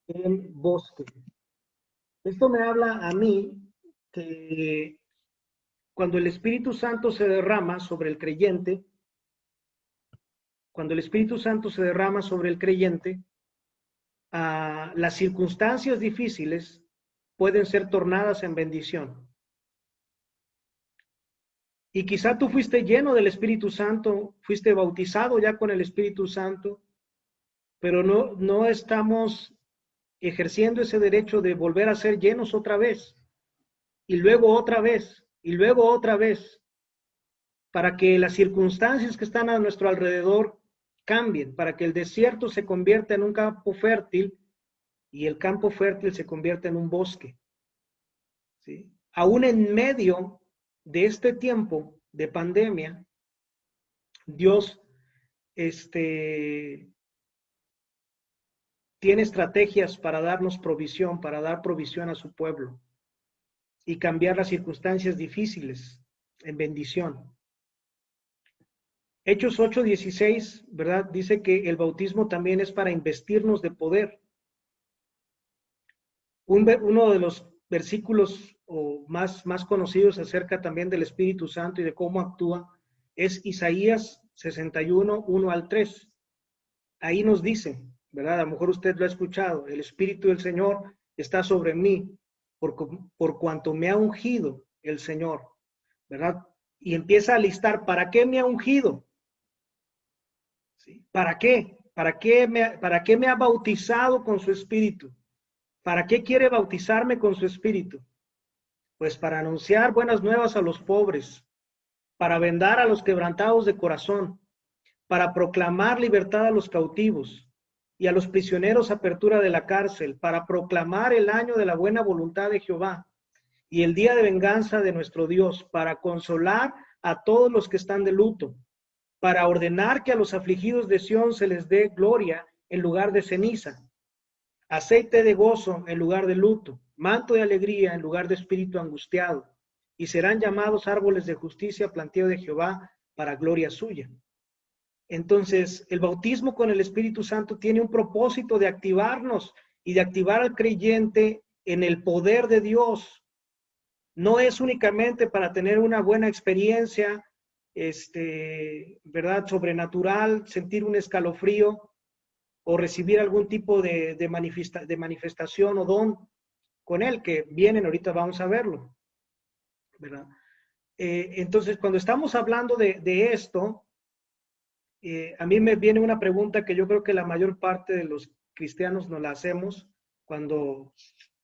en bosque. Esto me habla a mí que cuando el Espíritu Santo se derrama sobre el creyente, las circunstancias difíciles pueden ser tornadas en bendición. Y quizá tú fuiste lleno del Espíritu Santo, fuiste bautizado ya con el Espíritu Santo, pero no estamos ejerciendo ese derecho de volver a ser llenos otra vez, y luego otra vez, y luego otra vez, para que las circunstancias que están a nuestro alrededor cambien, para que el desierto se convierta en un campo fértil y el campo fértil se convierta en un bosque. ¿Sí? Aún en medio de este tiempo de pandemia, Dios tiene estrategias para darnos provisión, para dar provisión a su pueblo y cambiar las circunstancias difíciles en bendición. Hechos 8:16, ¿verdad? Dice que el bautismo también es para investirnos de poder. Uno de los versículos más conocidos acerca también del Espíritu Santo y de cómo actúa es Isaías 61, 1 al 3. Ahí nos dice, ¿verdad? A lo mejor usted lo ha escuchado, el Espíritu del Señor está sobre mí por cuanto me ha ungido el Señor, ¿verdad? Y empieza a listar, ¿para qué me ha ungido? ¿Sí? ¿Para qué? ¿Para qué me ha bautizado con su Espíritu? ¿Para qué quiere bautizarme con su Espíritu? Pues para anunciar buenas nuevas a los pobres, para vendar a los quebrantados de corazón, para proclamar libertad a los cautivos y a los prisioneros apertura de la cárcel, para proclamar el año de la buena voluntad de Jehová y el día de venganza de nuestro Dios, para consolar a todos los que están de luto, para ordenar que a los afligidos de Sión se les dé gloria en lugar de ceniza, aceite de gozo en lugar de luto, manto de alegría en lugar de espíritu angustiado, y serán llamados árboles de justicia, planteo de Jehová, para gloria suya. Entonces, el bautismo con el Espíritu Santo tiene un propósito de activarnos y de activar al creyente en el poder de Dios. No es únicamente para tener una buena experiencia, ¿verdad? Sobrenatural, sentir un escalofrío o recibir algún tipo de manifestación o don con Él, que vienen, ahorita vamos a verlo, ¿verdad? Entonces, cuando estamos hablando de esto, a mí me viene una pregunta que yo creo que la mayor parte de los cristianos nos la hacemos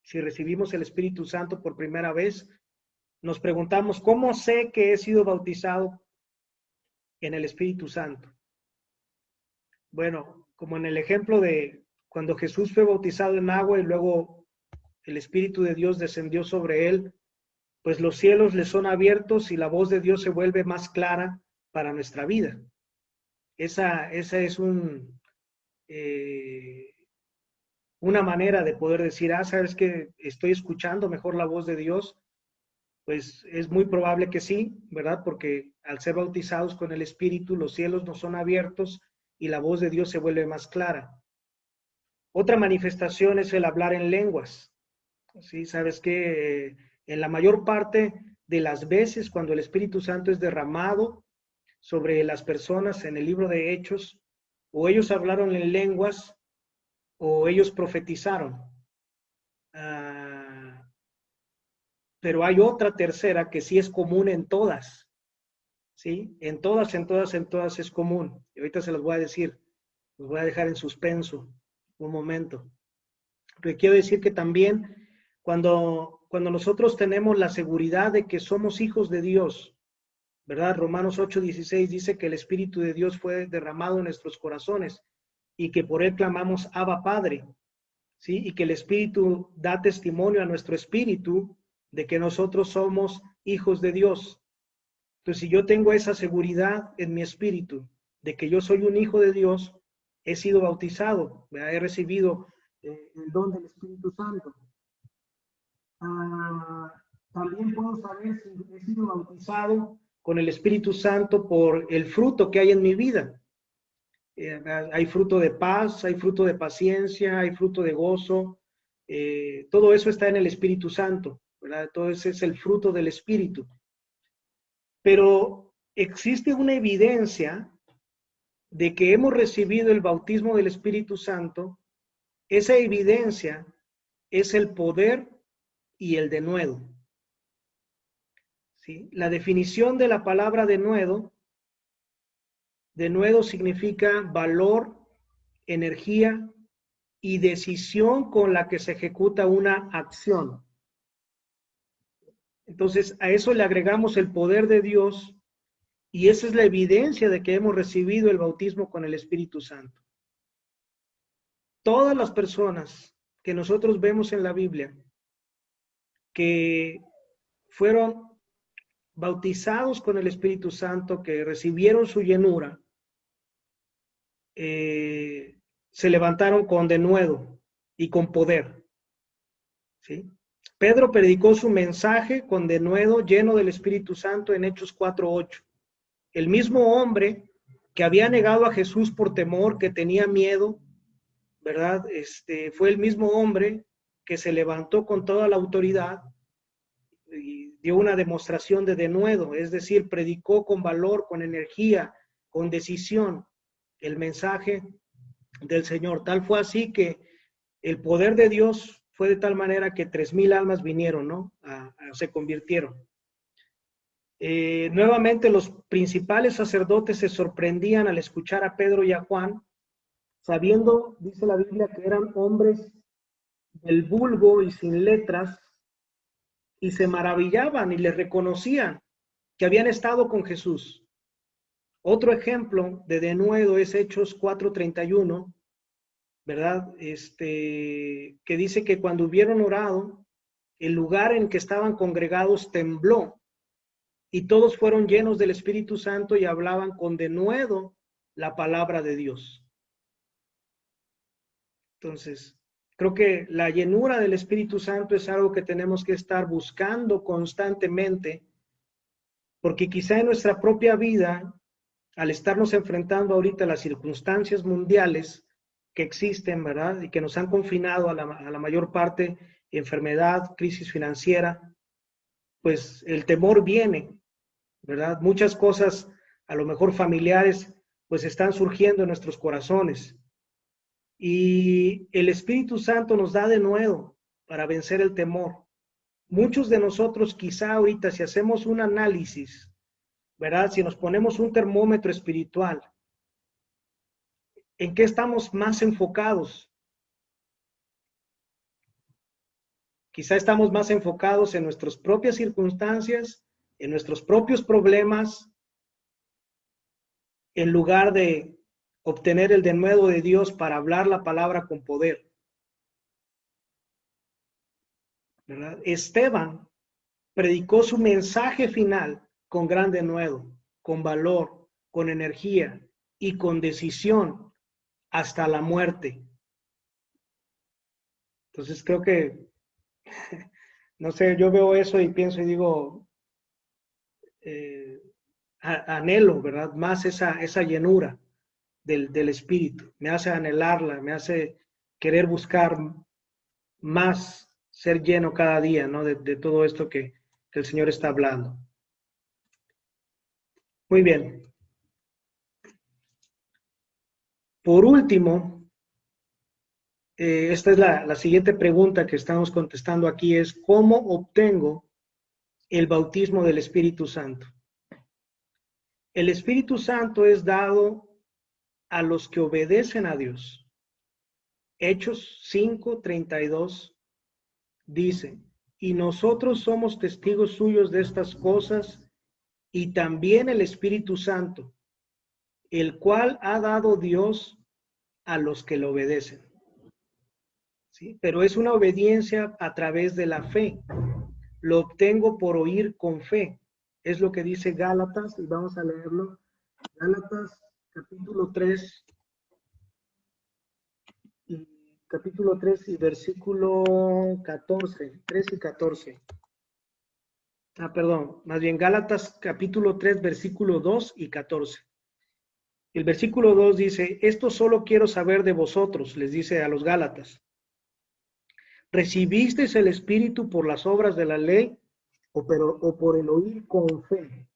si recibimos el Espíritu Santo por primera vez, nos preguntamos, ¿cómo sé que he sido bautizado en el Espíritu Santo? Bueno, como en el ejemplo de cuando Jesús fue bautizado en agua y luego el Espíritu de Dios descendió sobre él, pues los cielos le son abiertos y la voz de Dios se vuelve más clara para nuestra vida. Esa es una manera de poder decir, ¿sabes que estoy escuchando mejor la voz de Dios? Pues es muy probable que sí, ¿verdad? Porque al ser bautizados con el Espíritu, los cielos nos son abiertos y la voz de Dios se vuelve más clara. Otra manifestación es el hablar en lenguas. ¿Sí? Sabes que en la mayor parte de las veces cuando el Espíritu Santo es derramado sobre las personas en el libro de Hechos, o ellos hablaron en lenguas o ellos profetizaron. Pero hay otra tercera que sí es común en todas. ¿Sí? En todas es común. Y ahorita se los voy a decir. Los voy a dejar en suspenso un momento. Pero quiero decir que también cuando nosotros tenemos la seguridad de que somos hijos de Dios, ¿verdad? Romanos 8:16 dice que el Espíritu de Dios fue derramado en nuestros corazones y que por él clamamos Abba Padre, ¿sí? Y que el Espíritu da testimonio a nuestro espíritu de que nosotros somos hijos de Dios. Entonces, si yo tengo esa seguridad en mi espíritu de que yo soy un hijo de Dios, he sido bautizado, ¿verdad? He recibido el don del Espíritu Santo. También puedo saber si he sido bautizado con el Espíritu Santo por el fruto que hay en mi vida. Hay fruto de paz, hay fruto de paciencia, hay fruto de gozo. Todo eso está en el Espíritu Santo, ¿verdad? Todo ese es el fruto del Espíritu. Pero existe una evidencia de que hemos recibido el bautismo del Espíritu Santo. Esa evidencia es el poder y el denuedo. ¿Sí? La definición de la palabra denuedo significa valor, energía y decisión con la que se ejecuta una acción. Entonces, a eso le agregamos el poder de Dios y esa es la evidencia de que hemos recibido el bautismo con el Espíritu Santo. Todas las personas que nosotros vemos en la Biblia que fueron bautizados con el Espíritu Santo, que recibieron su llenura, se levantaron con denuedo y con poder. ¿Sí? Pedro predicó su mensaje con denuedo, lleno del Espíritu Santo en Hechos 4:8. El mismo hombre que había negado a Jesús por temor, que tenía miedo, ¿verdad? Fue el mismo hombre que se levantó con toda la autoridad y dio una demostración de denuedo, es decir, predicó con valor, con energía, con decisión el mensaje del Señor. Tal fue así que el poder de Dios fue de tal manera que 3,000 almas vinieron, ¿no? Se convirtieron. Nuevamente los principales sacerdotes se sorprendían al escuchar a Pedro y a Juan, sabiendo, dice la Biblia, que eran hombres del vulgo y sin letras, y se maravillaban y les reconocían que habían estado con Jesús. Otro ejemplo de denuedo es Hechos 4:31, ¿verdad? Que dice que cuando hubieron orado, el lugar en que estaban congregados tembló y todos fueron llenos del Espíritu Santo y hablaban con denuedo la palabra de Dios. Entonces, creo que la llenura del Espíritu Santo es algo que tenemos que estar buscando constantemente, porque quizá en nuestra propia vida, al estarnos enfrentando ahorita a las circunstancias mundiales que existen, ¿verdad? Y que nos han confinado a la mayor parte, enfermedad, crisis financiera, pues el temor viene, ¿verdad? Muchas cosas, a lo mejor familiares, pues están surgiendo en nuestros corazones. Y el Espíritu Santo nos da denuedo, para vencer el temor. Muchos de nosotros quizá ahorita, si hacemos un análisis, ¿verdad? Si nos ponemos un termómetro espiritual, ¿en qué estamos más enfocados? Quizá estamos más enfocados en nuestras propias circunstancias, en nuestros propios problemas, en lugar de obtener el denuedo de Dios para hablar la palabra con poder. ¿Verdad? Esteban predicó su mensaje final con gran denuedo, con valor, con energía y con decisión hasta la muerte. Entonces creo que, no sé, yo veo eso y pienso y digo, anhelo, ¿verdad? Más esa llenura del Espíritu. Me hace anhelarla, me hace querer buscar más, ser lleno cada día, ¿no? De todo esto que el Señor está hablando. Muy bien. Por último, esta es la siguiente pregunta que estamos contestando aquí, es ¿cómo obtengo el bautismo del Espíritu Santo? El Espíritu Santo es dado a los que obedecen a Dios. Hechos 5:32 dice, y nosotros somos testigos suyos de estas cosas, y también el Espíritu Santo, el cual ha dado Dios a los que le obedecen. ¿Sí? Pero es una obediencia a través de la fe. Lo obtengo por oír con fe. Es lo que dice Gálatas, y vamos a leerlo. Gálatas capítulo 3 y versículo 14, 3 y 14. Perdón, más bien Gálatas capítulo 3, versículo 2 y 14. El versículo 2 dice, esto solo quiero saber de vosotros, les dice a los Gálatas. ¿Recibisteis el Espíritu por las obras de la ley o por el oír con fe?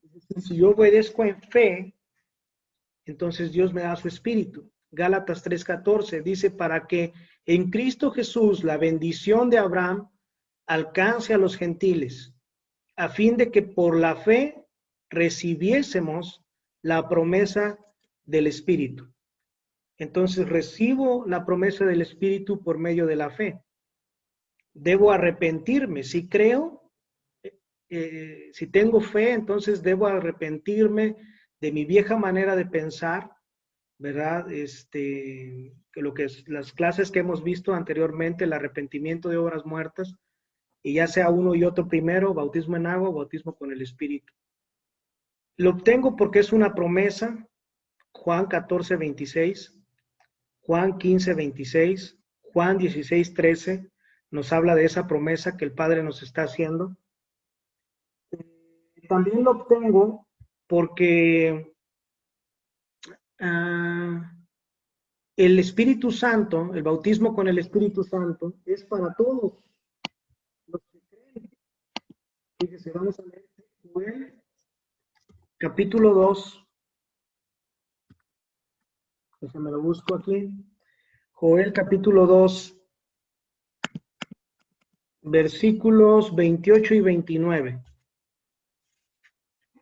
Es decir, si yo obedezco en fe, entonces Dios me da su Espíritu. Gálatas 3:14 dice, para que en Cristo Jesús la bendición de Abraham alcance a los gentiles, a fin de que por la fe recibiésemos la promesa del Espíritu. Entonces recibo la promesa del Espíritu por medio de la fe. Debo arrepentirme. Si creo, si tengo fe, entonces debo arrepentirme de mi vieja manera de pensar, ¿verdad? Que lo que es las clases que hemos visto anteriormente, el arrepentimiento de obras muertas, y ya sea uno y otro primero, bautismo en agua, bautismo con el Espíritu. Lo obtengo porque es una promesa, Juan 14:26, Juan 15:26, Juan 16:13, nos habla de esa promesa que el Padre nos está haciendo. También lo obtengo porque el Espíritu Santo, el bautismo con el Espíritu Santo, es para todos los que creen. Fíjese, vamos a leer Joel, capítulo 2. Me lo busco aquí. Joel, capítulo 2, versículos 28 y 29.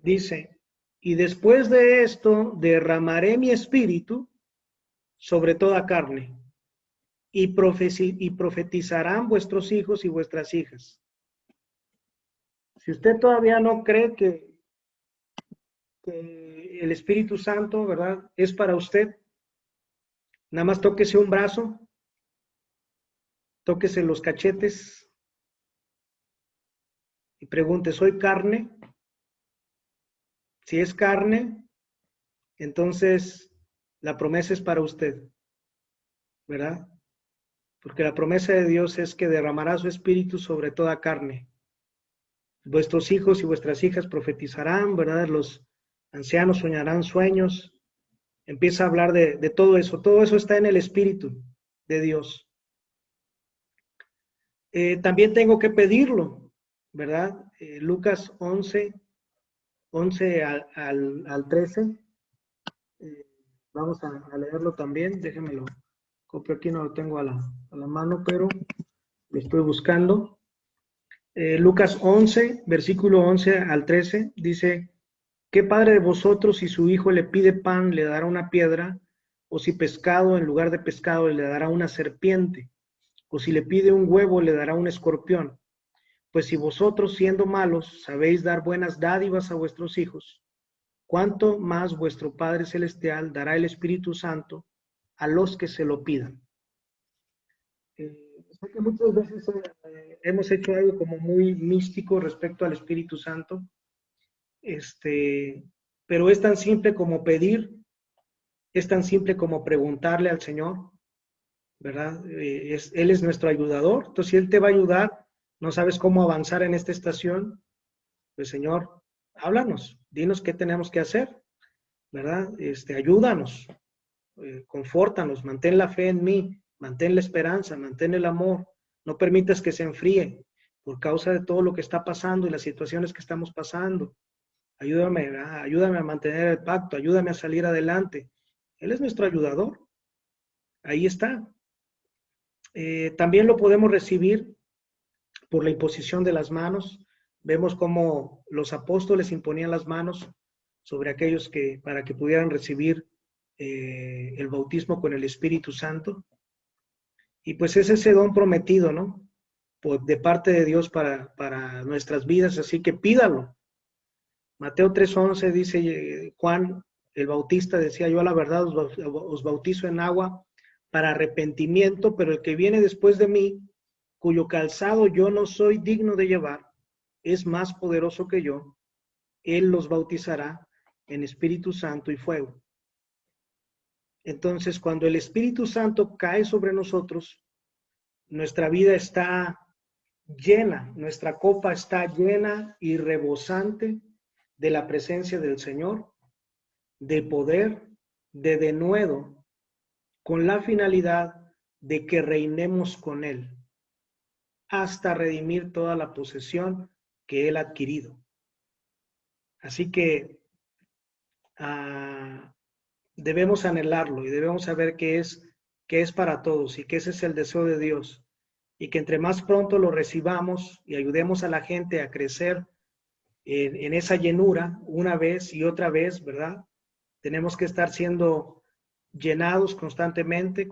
Dice, y después de esto derramaré mi espíritu sobre toda carne, y profetizarán vuestros hijos y vuestras hijas. Si usted todavía no cree que el Espíritu Santo, ¿verdad?, es para usted, nada más tóquese un brazo, tóquese los cachetes y pregunte, ¿soy carne? Si es carne, entonces la promesa es para usted, ¿verdad? Porque la promesa de Dios es que derramará su espíritu sobre toda carne. Vuestros hijos y vuestras hijas profetizarán, ¿verdad? Los ancianos soñarán sueños. Empieza a hablar de todo eso. Todo eso está en el Espíritu de Dios. También tengo que pedirlo, ¿verdad? Lucas 11 al 13. Vamos a leerlo también. Déjenmelo copio aquí no lo tengo a la mano, pero lo estoy buscando. Lucas 11, versículo 11 al 13, dice, ¿qué padre de vosotros si su hijo le pide pan le dará una piedra? ¿O si pescado en lugar de pescado le dará una serpiente? ¿O si le pide un huevo le dará un escorpión? Pues si vosotros siendo malos sabéis dar buenas dádivas a vuestros hijos, ¿cuánto más vuestro Padre Celestial dará el Espíritu Santo a los que se lo pidan? Sé que muchas veces hemos hecho algo como muy místico respecto al Espíritu Santo, pero es tan simple como pedir, es tan simple como preguntarle al Señor, ¿verdad? Él es nuestro ayudador, entonces si Él te va a ayudar, no sabes cómo avanzar en esta estación, pues Señor, háblanos, dinos qué tenemos que hacer, ¿verdad? Ayúdanos, confórtanos, mantén la fe en mí, mantén la esperanza, mantén el amor, no permitas que se enfríe por causa de todo lo que está pasando y las situaciones que estamos pasando. Ayúdame, ¿verdad? Ayúdame a mantener el pacto, ayúdame a salir adelante. Él es nuestro ayudador, ahí está. También lo podemos recibir por la imposición de las manos. Vemos cómo los apóstoles imponían las manos sobre aquellos que, para que pudieran recibir el bautismo con el Espíritu Santo. Y pues es ese don prometido, ¿no? De parte de Dios para nuestras vidas, así que pídalo. Mateo 3:11 dice Juan el Bautista, decía, yo a la verdad os bautizo en agua para arrepentimiento, pero el que viene después de mí, cuyo calzado yo no soy digno de llevar, es más poderoso que yo, él los bautizará en Espíritu Santo y fuego. Entonces, cuando el Espíritu Santo cae sobre nosotros, nuestra vida está llena, nuestra copa está llena y rebosante de la presencia del Señor, de poder, de denuedo, con la finalidad de que reinemos con Él, hasta redimir toda la posesión que Él ha adquirido. Así que debemos anhelarlo y debemos saber que es para todos y que ese es el deseo de Dios. Y que entre más pronto lo recibamos y ayudemos a la gente a crecer en esa llenura una vez y otra vez, ¿verdad? Tenemos que estar siendo llenados constantemente,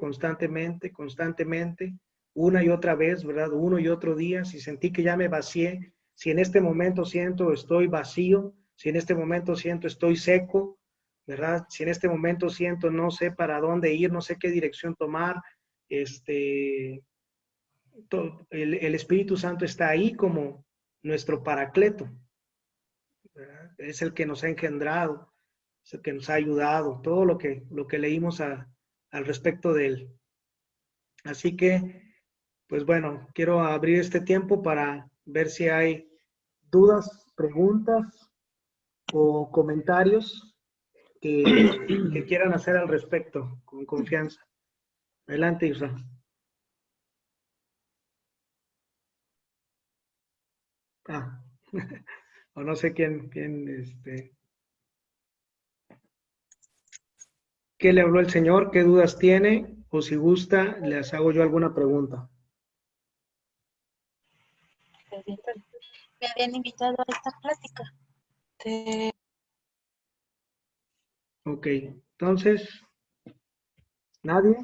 una y otra vez, ¿verdad? Uno y otro día. Si sentí que ya me vacié, si en este momento siento estoy vacío, si en este momento siento estoy seco, ¿verdad? Si en este momento siento no sé para dónde ir, no sé qué dirección tomar, el Espíritu Santo está ahí como nuestro paracleto, ¿verdad? Es el que nos ha engendrado, es el que nos ha ayudado, todo lo que leímos al respecto de él. Así que, pues bueno, quiero abrir este tiempo para ver si hay dudas, preguntas o comentarios que quieran hacer al respecto, con confianza. Adelante, Isra. O no sé quién, ¿qué le habló el Señor? ¿Qué dudas tiene? O si gusta, les hago yo alguna pregunta. Me habían invitado a esta plática. Ok, entonces, ¿nadie?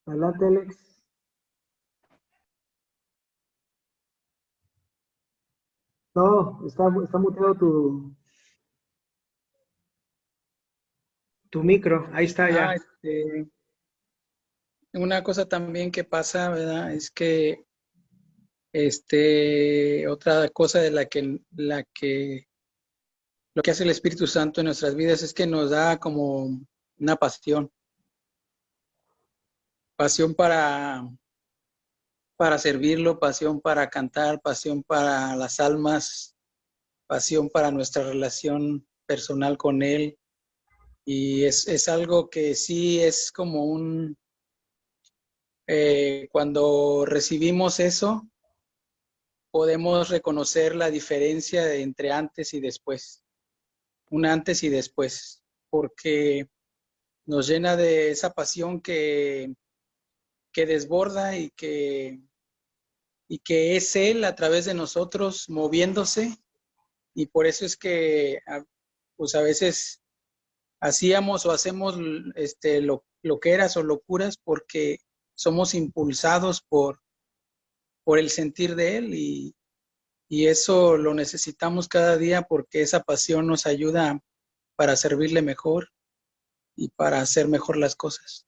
Adelante, Alex. No, está muteado tu micro. Ahí está ya. Una cosa también que pasa, ¿verdad? Es que otra cosa de lo que hace el Espíritu Santo en nuestras vidas es que nos da como una pasión para servirlo, pasión para cantar, pasión para las almas, pasión para nuestra relación personal con Él. Y es algo que sí es como cuando recibimos eso, podemos reconocer la diferencia entre antes y después, un antes y después, porque nos llena de esa pasión que desborda y que es Él a través de nosotros moviéndose. Y por eso es que pues a veces hacíamos o hacemos loqueras o locuras porque somos impulsados por el sentir de Él y eso lo necesitamos cada día porque esa pasión nos ayuda para servirle mejor y para hacer mejor las cosas.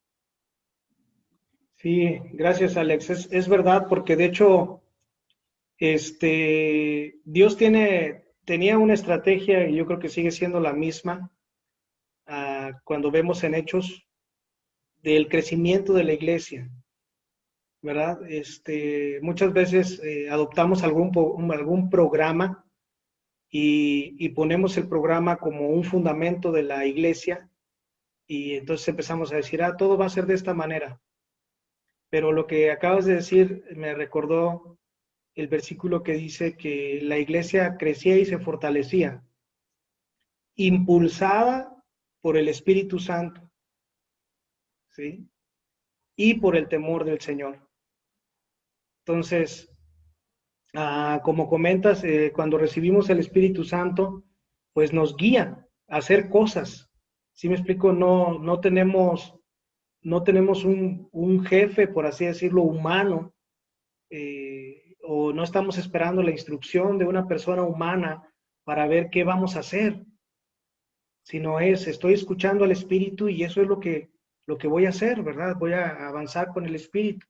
Sí, gracias Alex. Es verdad porque de hecho Dios tenía una estrategia y yo creo que sigue siendo la misma cuando vemos en Hechos del crecimiento de la iglesia, ¿verdad? Muchas veces adoptamos algún programa y ponemos el programa como un fundamento de la iglesia y entonces empezamos a decir, todo va a ser de esta manera. Pero lo que acabas de decir me recordó el versículo que dice que la iglesia crecía y se fortalecía, impulsada por el Espíritu Santo, ¿sí? Y por el temor del Señor. Entonces, como comentas, cuando recibimos el Espíritu Santo, pues nos guía a hacer cosas. ¿Sí me explico? No tenemos un jefe, por así decirlo, humano, o no estamos esperando la instrucción de una persona humana para ver qué vamos a hacer, sino estoy escuchando al Espíritu y eso es lo que voy a hacer, ¿verdad? Voy a avanzar con el Espíritu.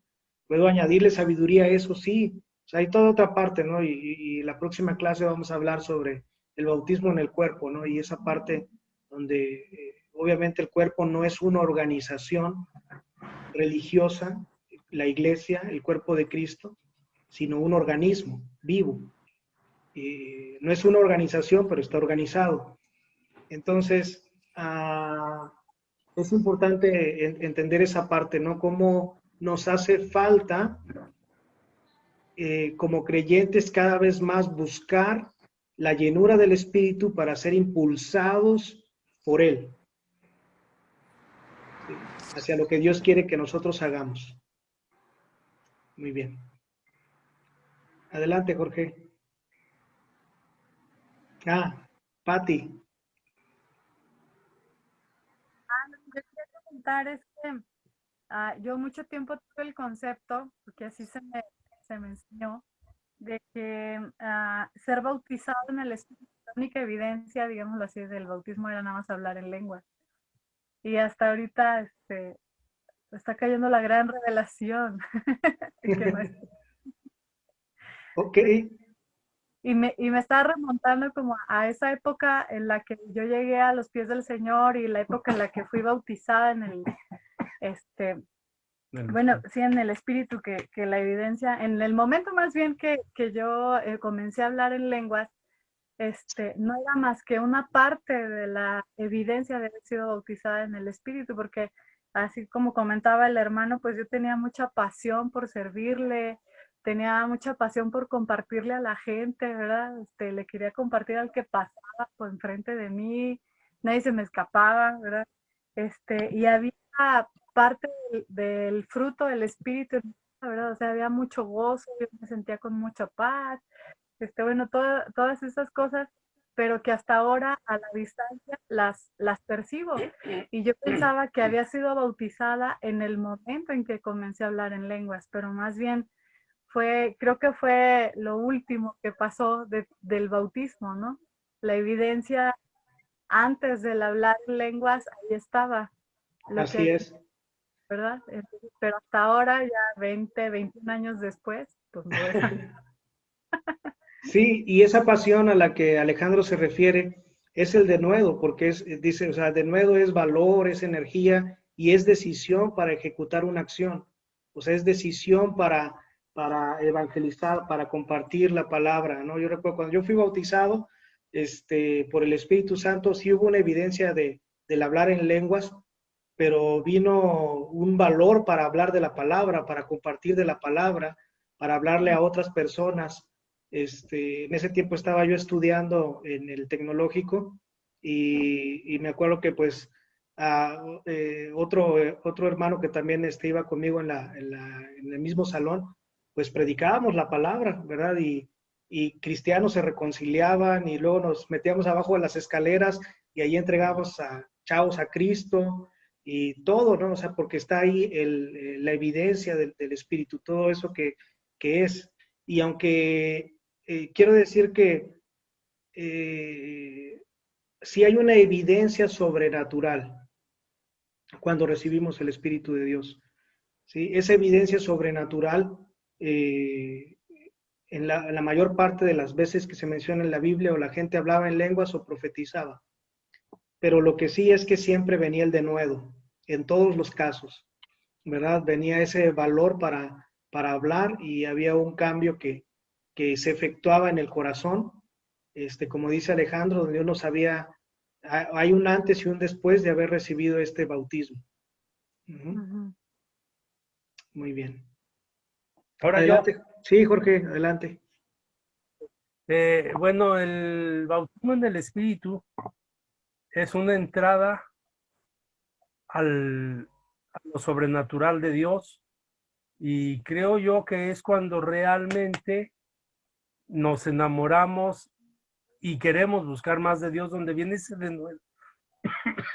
Puedo añadirle sabiduría a eso, sí. O sea, hay toda otra parte, ¿no? Y la próxima clase vamos a hablar sobre el bautismo en el cuerpo, ¿no? Y esa parte donde obviamente el cuerpo no es una organización religiosa, la iglesia, el cuerpo de Cristo, sino un organismo vivo. No es una organización, pero está organizado. Entonces, es importante entender esa parte, ¿no? Cómo nos hace falta, como creyentes, cada vez más buscar la llenura del Espíritu para ser impulsados por Él, ¿sí? Hacia lo que Dios quiere que nosotros hagamos. Muy bien. Adelante, Jorge. Patti. Lo que quería comentar es que yo mucho tiempo tuve el concepto, porque así se me enseñó, de que ser bautizado en el Espíritu, la única evidencia, digámoslo así, del bautismo era nada más hablar en lengua. Y hasta ahorita está cayendo la gran revelación. Que no es... Ok. Y me está remontando como a esa época en la que yo llegué a los pies del Señor y la época en la que fui bautizada en el, bueno, sí, en el Espíritu, que la evidencia, en el momento más bien que yo comencé a hablar en lenguas, no era más que una parte de la evidencia de haber sido bautizada en el Espíritu, porque así como comentaba el hermano, pues yo tenía mucha pasión por servirle, tenía mucha pasión por compartirle a la gente, ¿verdad? Le quería compartir al que pasaba por enfrente de mí, nadie se me escapaba, ¿verdad? Y había parte del fruto del Espíritu, ¿verdad? O sea, había mucho gozo, yo me sentía con mucha paz, bueno, todas esas cosas, pero que hasta ahora a la distancia las percibo. Y yo pensaba que había sido bautizada en el momento en que comencé a hablar en lenguas, pero más bien creo que fue lo último que pasó del bautismo, ¿no? La evidencia antes del hablar en lenguas, ahí estaba. Así es. ¿Verdad? Pero hasta ahora, ya 20, 21 años después, pues no es. Sí, y esa pasión a la que Alejandro se refiere es el denuedo, porque dice, o sea, denuedo es valor, es energía y es decisión para ejecutar una acción. O sea, es decisión para evangelizar, para compartir la palabra, ¿no? Yo recuerdo cuando yo fui bautizado, por el Espíritu Santo, sí hubo una evidencia del hablar en lenguas, pero vino un valor para hablar de la palabra, para compartir de la palabra, para hablarle a otras personas. En ese tiempo estaba yo estudiando en el tecnológico y me acuerdo que pues otro hermano que también iba conmigo en el mismo salón, pues predicábamos la palabra, ¿verdad? Y cristianos se reconciliaban y luego nos metíamos abajo de las escaleras y ahí entregábamos a chavos a Cristo y todo, ¿no? O sea, porque está ahí la evidencia del Espíritu, todo eso que es. Y aunque quiero decir que sí hay una evidencia sobrenatural cuando recibimos el Espíritu de Dios. ¿Sí? Esa evidencia sobrenatural, en la mayor parte de las veces que se menciona en la Biblia, o la gente hablaba en lenguas o profetizaba. Pero lo que sí es que siempre venía el denuedo, en todos los casos, ¿verdad? Venía ese valor para hablar y había un cambio que se efectuaba en el corazón. Como dice Alejandro, donde uno sabía, hay un antes y un después de haber recibido este bautismo. Ujú. Muy bien. Ahora yo, Adelante. Sí, Jorge, adelante. bueno, el bautismo en el Espíritu es una entrada a lo sobrenatural de Dios y creo yo que es cuando realmente nos enamoramos y queremos buscar más de Dios, donde viene ese denuedo,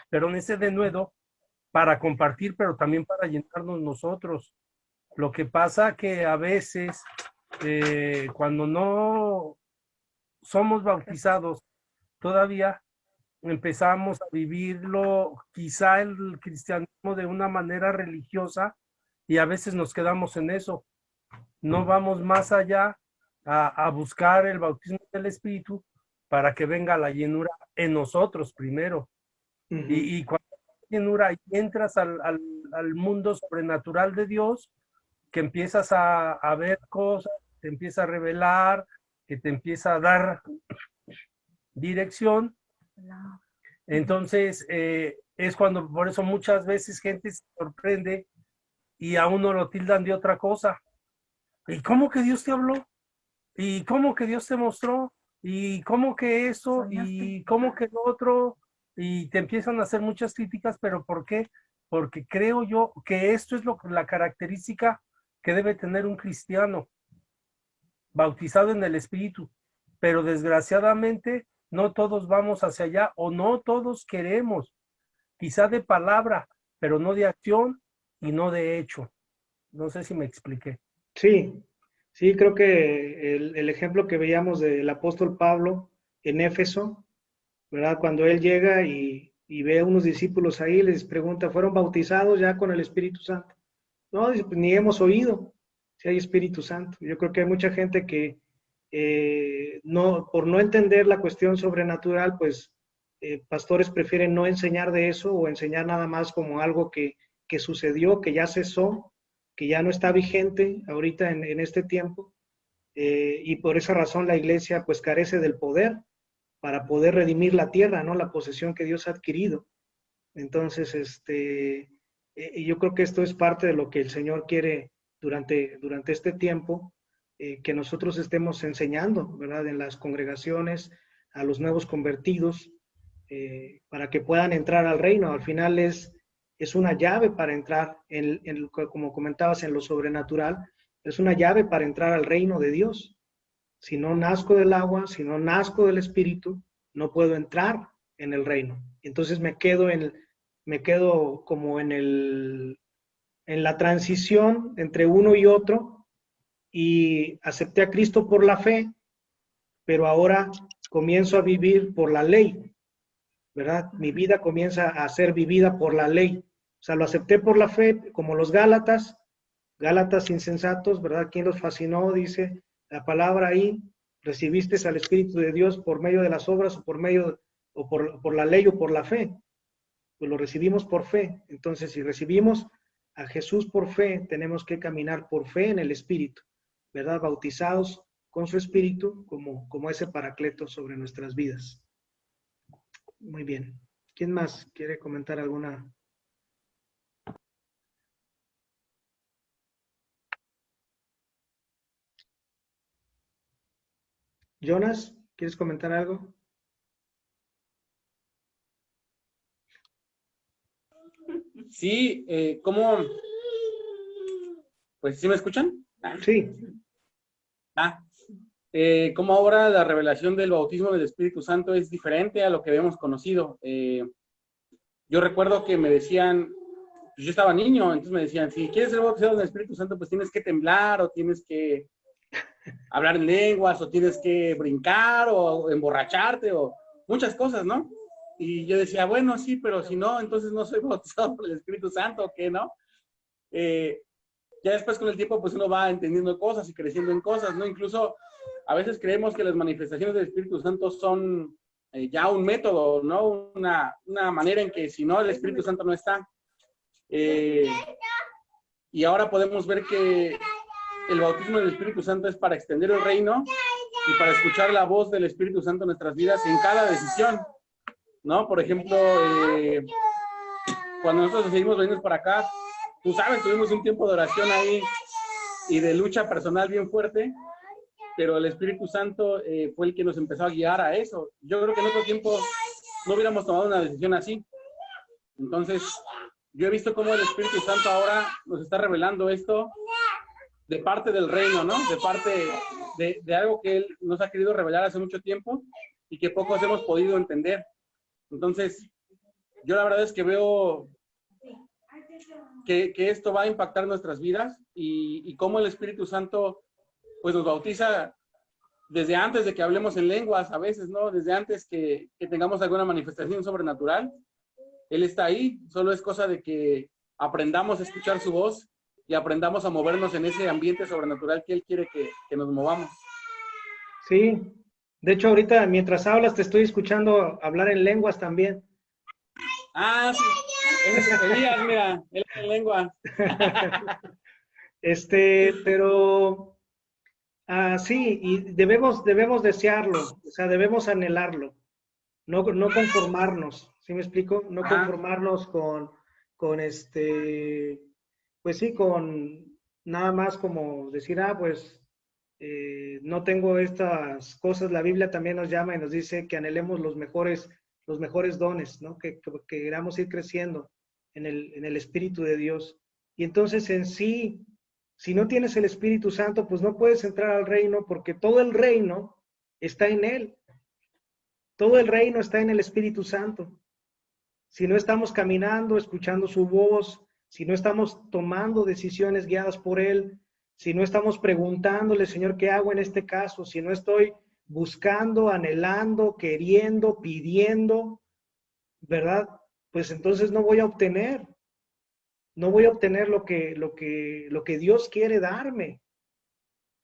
pero ese denuedo para compartir, pero también para llenarnos nosotros. Lo que pasa que a veces, cuando no somos bautizados, todavía empezamos a vivirlo, quizá el cristianismo de una manera religiosa, y a veces nos quedamos en eso. No vamos más allá a buscar el bautismo del Espíritu para que venga la llenura en nosotros primero. Uh-huh. Y cuando la llenura y entras al mundo sobrenatural de Dios, que empiezas a ver cosas, te empieza a revelar, que te empieza a dar dirección. Entonces, es cuando, por eso muchas veces gente se sorprende y a uno lo tildan de otra cosa. ¿Y cómo que Dios te habló? ¿Y cómo que Dios te mostró? ¿Y cómo que eso? ¿Y cómo que lo otro? Y te empiezan a hacer muchas críticas, pero ¿por qué? Porque creo yo que esto es la característica que debe tener un cristiano bautizado en el Espíritu. Pero desgraciadamente no todos vamos hacia allá o no todos queremos, quizá de palabra, pero no de acción y no de hecho. No sé si me expliqué. Sí, sí, creo que el ejemplo que veíamos del apóstol Pablo en Éfeso, ¿verdad? Cuando él llega y ve a unos discípulos ahí, les pregunta, ¿fueron bautizados ya con el Espíritu Santo? No, dice, pues ni hemos oído si hay Espíritu Santo. Yo creo que hay mucha gente que no, por no entender la cuestión sobrenatural, pues pastores prefieren no enseñar de eso o enseñar nada más como algo que sucedió, que ya cesó, que ya no está vigente ahorita en este tiempo. Y por esa razón la iglesia pues carece del poder para poder redimir la tierra, ¿no? La posesión que Dios ha adquirido. Entonces, yo creo que esto es parte de lo que el Señor quiere durante este tiempo, que nosotros estemos enseñando, ¿verdad? En las congregaciones, a los nuevos convertidos, para que puedan entrar al reino. Al final es una llave para entrar, como comentabas, en lo sobrenatural, es una llave para entrar al reino de Dios. Si no nazco del agua, si no nazco del Espíritu, no puedo entrar en el reino. Entonces me quedo como en la transición entre uno y otro, y acepté a Cristo por la fe, pero ahora comienzo a vivir por la ley, ¿verdad? Mi vida comienza a ser vivida por la ley. O sea, lo acepté por la fe, como los Gálatas insensatos, ¿verdad? ¿Quién los fascinó? Dice la palabra ahí, recibiste al Espíritu de Dios por medio de las obras o por la ley o por la fe. Pues lo recibimos por fe. Entonces, si recibimos a Jesús por fe, tenemos que caminar por fe en el Espíritu, ¿verdad? Bautizados con su Espíritu como ese paracleto sobre nuestras vidas. Muy bien. ¿Quién más quiere comentar alguna? Jonas, ¿quieres comentar algo? Sí, ¿cómo? Pues, ¿sí me escuchan? Sí. ¿Cómo ahora la revelación del bautismo del Espíritu Santo es diferente a lo que habíamos conocido? Yo recuerdo que me decían, pues yo estaba niño, entonces me decían, si quieres ser bautizado en el Espíritu Santo, pues tienes que temblar, o tienes que hablar en lenguas, o tienes que brincar, o emborracharte, o muchas cosas, ¿no? Y yo decía, bueno, sí, pero si no, entonces no soy bautizado por el Espíritu Santo, ¿o qué, no? Ya después con el tiempo, pues uno va entendiendo cosas y creciendo en cosas, ¿no? Incluso a veces creemos que las manifestaciones del Espíritu Santo son ya un método, ¿no? Una manera en que si no, el Espíritu Santo no está. Y ahora podemos ver que el bautismo del Espíritu Santo es para extender el reino y para escuchar la voz del Espíritu Santo en nuestras vidas en cada decisión, ¿no? Por ejemplo, cuando nosotros decidimos venirnos para acá, tú sabes, tuvimos un tiempo de oración ahí y de lucha personal bien fuerte, pero el Espíritu Santo fue el que nos empezó a guiar a eso. Yo creo que en otro tiempo no hubiéramos tomado una decisión así. Entonces, yo he visto cómo el Espíritu Santo ahora nos está revelando esto de parte del reino, ¿no? De parte de algo que Él nos ha querido revelar hace mucho tiempo y que pocos hemos podido entender. Entonces, yo la verdad es que veo que esto va a impactar nuestras vidas y cómo el Espíritu Santo pues nos bautiza desde antes de que hablemos en lenguas a veces, ¿no? Desde antes que tengamos alguna manifestación sobrenatural. Él está ahí, solo es cosa de que aprendamos a escuchar su voz y aprendamos a movernos en ese ambiente sobrenatural que Él quiere que nos movamos. Sí, de hecho ahorita mientras hablas te estoy escuchando hablar en lenguas también. Ah, sí, es Elías, mira, él en lengua. Pero sí, y debemos desearlo, o sea, debemos anhelarlo, no conformarnos, ¿sí me explico? No conformarnos con pues sí, con nada más como decir, pues no tengo estas cosas. La Biblia también nos llama y nos dice que anhelemos los mejores dones, ¿no? Que queramos ir creciendo en el Espíritu de Dios. Y entonces en sí, si no tienes el Espíritu Santo, pues no puedes entrar al reino porque todo el reino está en Él. Todo el reino está en el Espíritu Santo. Si no estamos caminando, escuchando su voz, si no estamos tomando decisiones guiadas por Él, si no estamos preguntándole, Señor, ¿qué hago en este caso? Si no estoy buscando, anhelando, queriendo, pidiendo, ¿verdad? Pues entonces no voy a obtener lo que Dios quiere darme.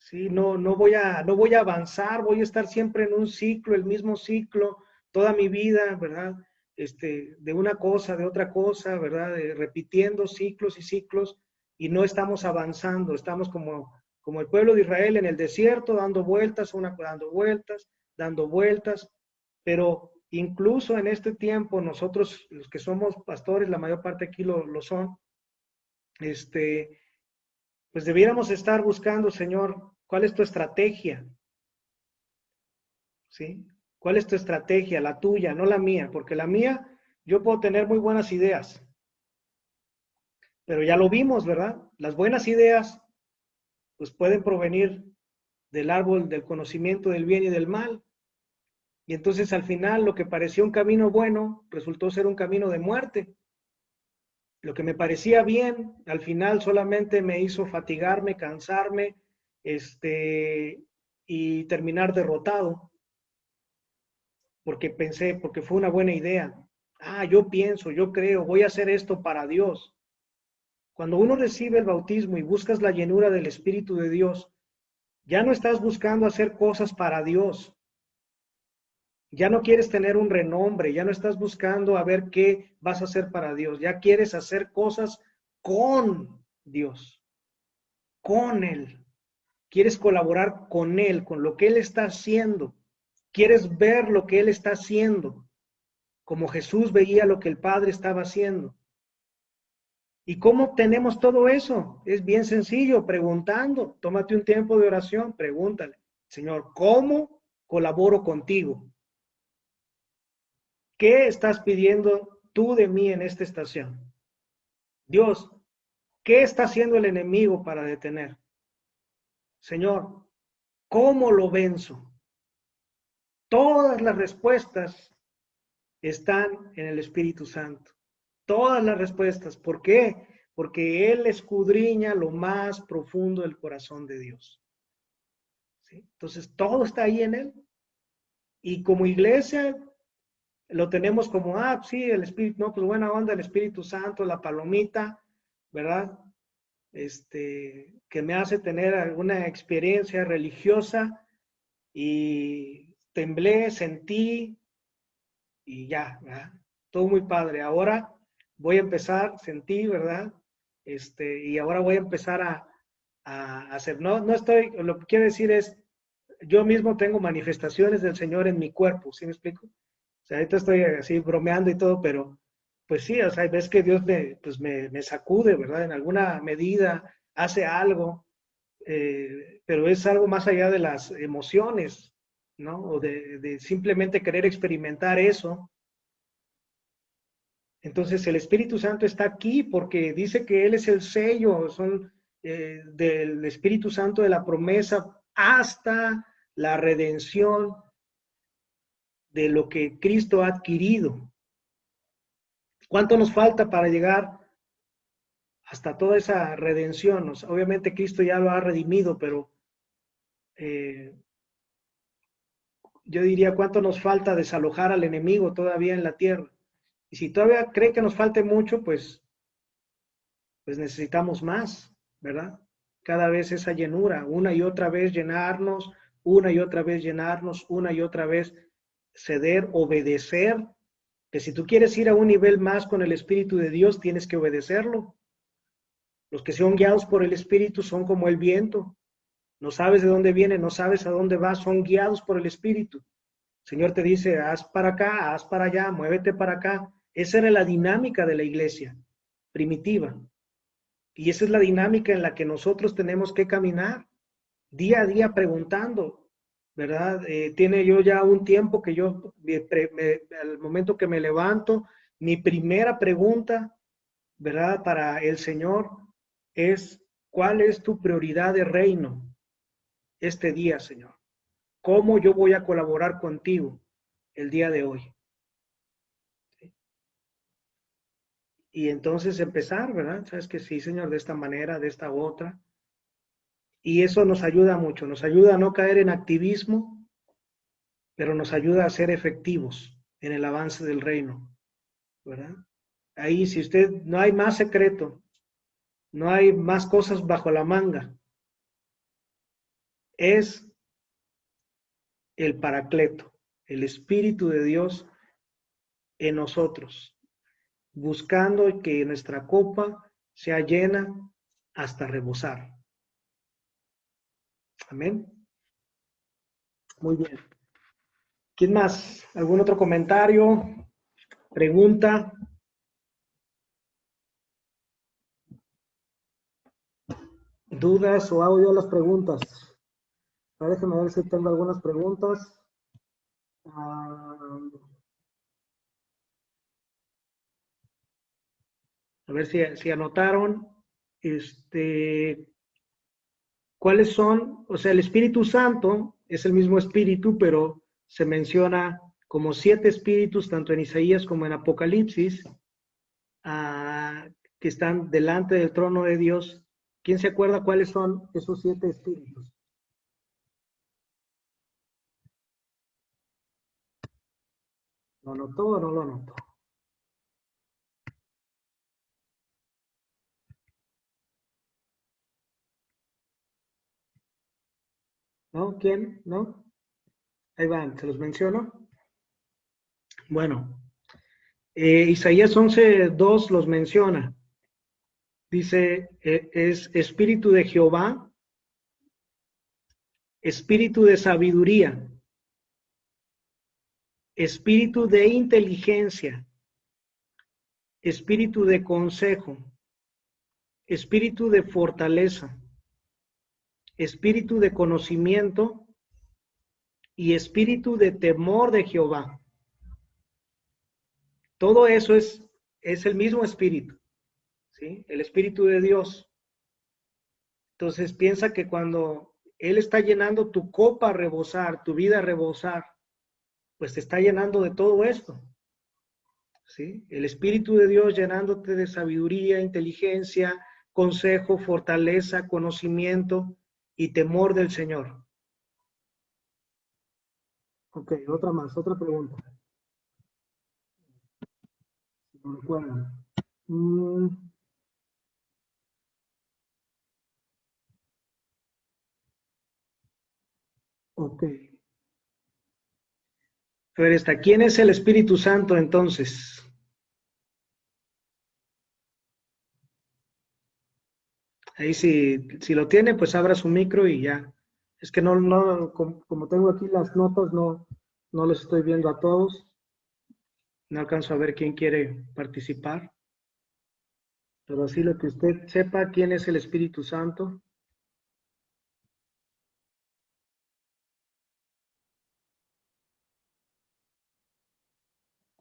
Sí, no voy a avanzar, voy a estar siempre en un ciclo, el mismo ciclo, toda mi vida, ¿verdad? De una cosa, de otra cosa, ¿verdad? Repitiendo ciclos y ciclos, y no estamos avanzando, estamos como el pueblo de Israel en el desierto, dando vueltas, dando vueltas, pero incluso en este tiempo, nosotros, los que somos pastores, la mayor parte aquí lo son, pues debiéramos estar buscando, Señor, ¿cuál es tu estrategia? ¿Sí? ¿Cuál es tu estrategia? La tuya, no la mía, porque la mía, yo puedo tener muy buenas ideas, pero ya lo vimos, ¿verdad? Las buenas ideas, pues pueden provenir del árbol del conocimiento del bien y del mal, y entonces al final lo que parecía un camino bueno, resultó ser un camino de muerte. Lo que me parecía bien, al final solamente me hizo fatigarme, cansarme, y terminar derrotado, porque fue una buena idea. Yo pienso, yo creo, voy a hacer esto para Dios. Cuando uno recibe el bautismo y buscas la llenura del Espíritu de Dios, ya no estás buscando hacer cosas para Dios. Ya no quieres tener un renombre, ya no estás buscando a ver qué vas a hacer para Dios. Ya quieres hacer cosas con Dios, con Él. Quieres colaborar con Él, con lo que Él está haciendo. Quieres ver lo que Él está haciendo, como Jesús veía lo que el Padre estaba haciendo. ¿Y cómo obtenemos todo eso? Es bien sencillo, preguntando. Tómate un tiempo de oración, pregúntale, Señor, ¿cómo colaboro contigo? ¿Qué estás pidiendo tú de mí en esta estación? Dios, ¿qué está haciendo el enemigo para detener? Señor, ¿cómo lo venzo? Todas las respuestas están en el Espíritu Santo. Todas las respuestas. ¿Por qué? Porque Él escudriña lo más profundo del corazón de Dios. ¿Sí? Entonces, todo está ahí en Él. Y como iglesia, lo tenemos como, sí, el Espíritu, no, pues buena onda, el Espíritu Santo, la palomita, ¿verdad? Que me hace tener alguna experiencia religiosa y temblé, sentí y ya, ¿verdad? Todo muy padre. Ahora voy a empezar, sentí, ¿verdad? Y ahora voy a empezar a hacer, no estoy, lo que quiero decir es, yo mismo tengo manifestaciones del Señor en mi cuerpo, ¿sí me explico? O sea, ahorita estoy así bromeando y todo, pero pues sí, o sea, ves que Dios me sacude, ¿verdad? En alguna medida hace algo, pero es algo más allá de las emociones, ¿no? O de simplemente querer experimentar eso. Entonces el Espíritu Santo está aquí porque dice que Él es el sello, del Espíritu Santo de la promesa hasta la redención de lo que Cristo ha adquirido. ¿Cuánto nos falta para llegar hasta toda esa redención? Obviamente Cristo ya lo ha redimido, pero yo diría cuánto nos falta desalojar al enemigo todavía en la tierra. Y si todavía cree que nos falte mucho, pues necesitamos más, ¿verdad? Cada vez esa llenura, una y otra vez llenarnos, una y otra vez llenarnos, una y otra vez ceder, obedecer, que si tú quieres ir a un nivel más con el Espíritu de Dios, tienes que obedecerlo. Los que son guiados por el Espíritu son como el viento. No sabes de dónde viene, no sabes a dónde va, son guiados por el Espíritu. El Señor te dice, haz para acá, haz para allá, muévete para acá. Esa era la dinámica de la iglesia primitiva. Y esa es la dinámica en la que nosotros tenemos que caminar día a día preguntando, ¿verdad? Tiene yo ya un tiempo que yo, al momento que me levanto, mi primera pregunta, ¿verdad? Para el Señor es, ¿cuál es tu prioridad de reino este día, Señor? ¿Cómo yo voy a colaborar contigo el día de hoy? Y entonces empezar, ¿verdad? Sabes que sí, Señor, de esta manera, de esta otra. Y eso nos ayuda mucho, nos ayuda a no caer en activismo, pero nos ayuda a ser efectivos en el avance del reino, ¿verdad? Ahí, si usted, no hay más secreto, no hay más cosas bajo la manga, es el Paracleto, el Espíritu de Dios en nosotros, buscando que nuestra copa sea llena hasta rebosar. Amén. Muy bien. ¿Quién más? ¿Algún otro comentario? ¿Pregunta? ¿Dudas o hago yo las preguntas? Déjenme ver si tengo algunas preguntas. A ver si anotaron. ¿Cuáles son? O sea, el Espíritu Santo es el mismo Espíritu, pero se menciona como 7 espíritus, tanto en Isaías como en Apocalipsis, que están delante del trono de Dios. ¿Quién se acuerda cuáles son esos 7 espíritus? ¿Lo anotó o no lo anotó? ¿No? ¿Quién? ¿No? Ahí van, se los menciono. Bueno, Isaías 11:2 los menciona. Dice, es espíritu de Jehová, espíritu de sabiduría, espíritu de inteligencia, espíritu de consejo, espíritu de fortaleza, espíritu de conocimiento y espíritu de temor de Jehová. Todo eso es el mismo espíritu, ¿sí? El Espíritu de Dios. Entonces piensa que cuando Él está llenando tu copa a rebosar, tu vida a rebosar, pues te está llenando de todo esto, ¿sí? El Espíritu de Dios llenándote de sabiduría, inteligencia, consejo, fortaleza, conocimiento y temor del Señor. Ok, otra más, otra pregunta. Si no recuerdan. Ok. Pero esta, ¿quién es el Espíritu Santo entonces? Ahí si lo tiene, pues abra su micro y ya. Es que como tengo aquí las notas, no los estoy viendo a todos. No alcanzo a ver quién quiere participar. Pero así lo que usted sepa, ¿quién es el Espíritu Santo?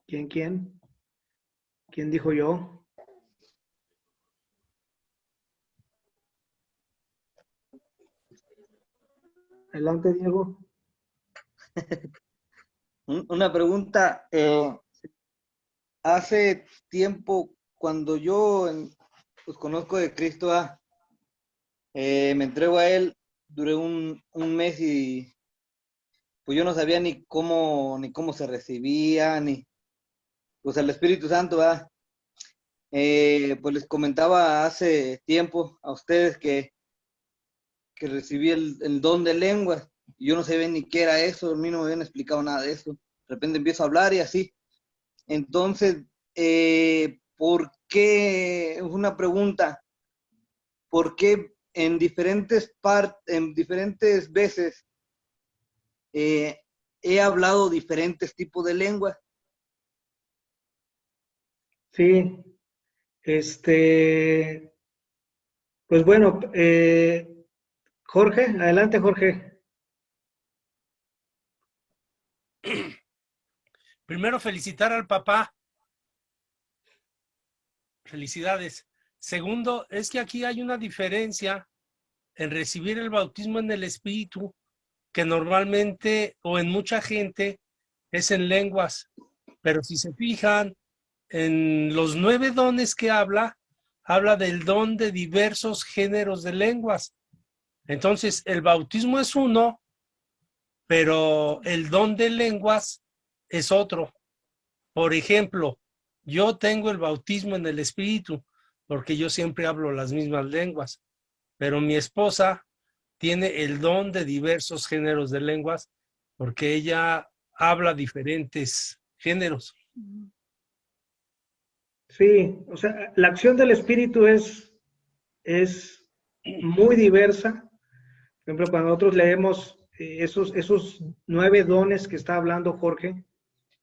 ¿Quién? ¿Quién dijo yo? Adelante, Diego. Una pregunta. Hace tiempo, cuando yo pues, conozco de Cristo, me entrego a Él, duré un mes y pues yo no sabía ni cómo se recibía, pues el Espíritu Santo, pues les comentaba hace tiempo a ustedes que recibí el don de lenguas. Y yo no sabía ni qué era eso, a mí no me habían explicado nada de eso. De repente empiezo a hablar y así. Entonces, ¿por qué? Una pregunta. ¿Por qué en diferentes veces he hablado diferentes tipos de lenguas? Sí, pues bueno, Jorge, adelante, Jorge. Primero, felicitar al papá. Felicidades. Segundo, es que aquí hay una diferencia en recibir el bautismo en el Espíritu, que normalmente o en mucha gente es en lenguas. Pero si se fijan, en los 9 dones que habla del don de diversos géneros de lenguas. Entonces, el bautismo es uno, pero el don de lenguas es otro. Por ejemplo, yo tengo el bautismo en el Espíritu, porque yo siempre hablo las mismas lenguas, pero mi esposa tiene el don de diversos géneros de lenguas, porque ella habla diferentes géneros. Sí, o sea, la acción del Espíritu es muy diversa. Por ejemplo, cuando nosotros leemos esos 9 dones que está hablando Jorge,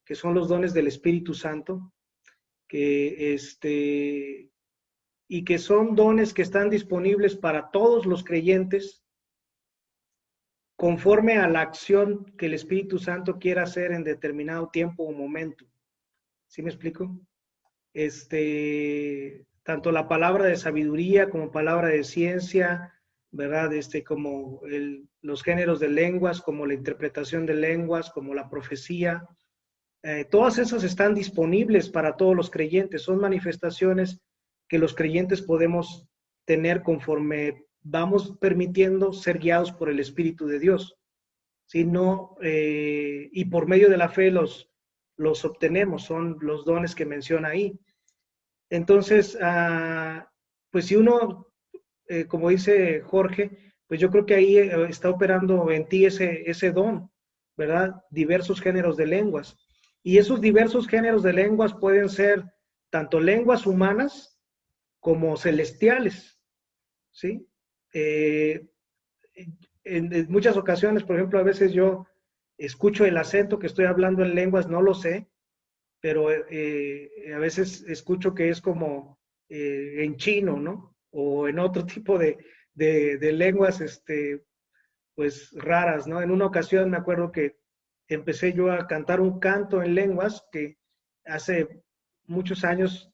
que son los dones del Espíritu Santo, y que son dones que están disponibles para todos los creyentes conforme a la acción que el Espíritu Santo quiera hacer en determinado tiempo o momento. ¿Sí me explico? Tanto la palabra de sabiduría como palabra de ciencia, ¿verdad? Como los géneros de lenguas, como la interpretación de lenguas, como la profecía, todas esas están disponibles para todos los creyentes, son manifestaciones que los creyentes podemos tener conforme vamos permitiendo ser guiados por el Espíritu de Dios. ¿Sí? Y por medio de la fe los obtenemos, son los dones que menciona ahí. Entonces, pues si uno, como dice Jorge, pues yo creo que ahí está operando en ti ese don, ¿verdad? Diversos géneros de lenguas. Y esos diversos géneros de lenguas pueden ser tanto lenguas humanas como celestiales, ¿sí? En muchas ocasiones, por ejemplo, a veces yo escucho el acento que estoy hablando en lenguas, no lo sé, pero a veces escucho que es como en chino, ¿no? O en otro tipo de lenguas, pues raras, ¿no? En una ocasión me acuerdo que empecé yo a cantar un canto en lenguas que hace muchos años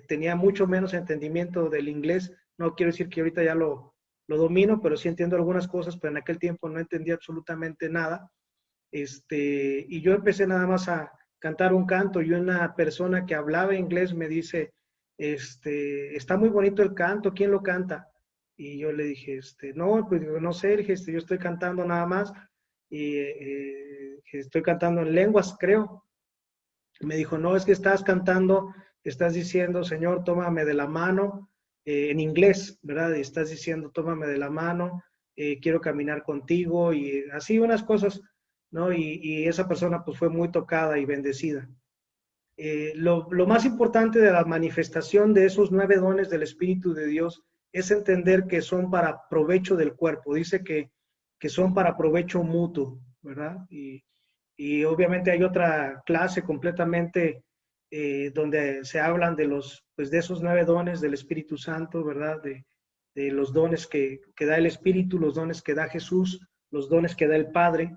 tenía mucho menos entendimiento del inglés. No quiero decir que ahorita ya lo domino, pero sí entiendo algunas cosas, pero en aquel tiempo no entendía absolutamente nada. Y yo empecé nada más a cantar un canto y una persona que hablaba inglés me dice, está muy bonito el canto, ¿quién lo canta? Y yo le dije, no, pues no sé, dije, yo estoy cantando nada más y estoy cantando en lenguas, creo. Me dijo, no, es que estás cantando, estás diciendo, Señor, tómame de la mano, en inglés, ¿verdad? Y estás diciendo, tómame de la mano, quiero caminar contigo y así unas cosas, ¿no? Y esa persona pues fue muy tocada y bendecida. Lo más importante de la manifestación de esos 9 dones del Espíritu de Dios es entender que son para provecho del cuerpo. Dice que son para provecho mutuo, ¿verdad? Y obviamente hay otra clase completamente donde se hablan de pues de esos 9 dones del Espíritu Santo, ¿verdad? De los dones que da el Espíritu, los dones que da Jesús, los dones que da el Padre,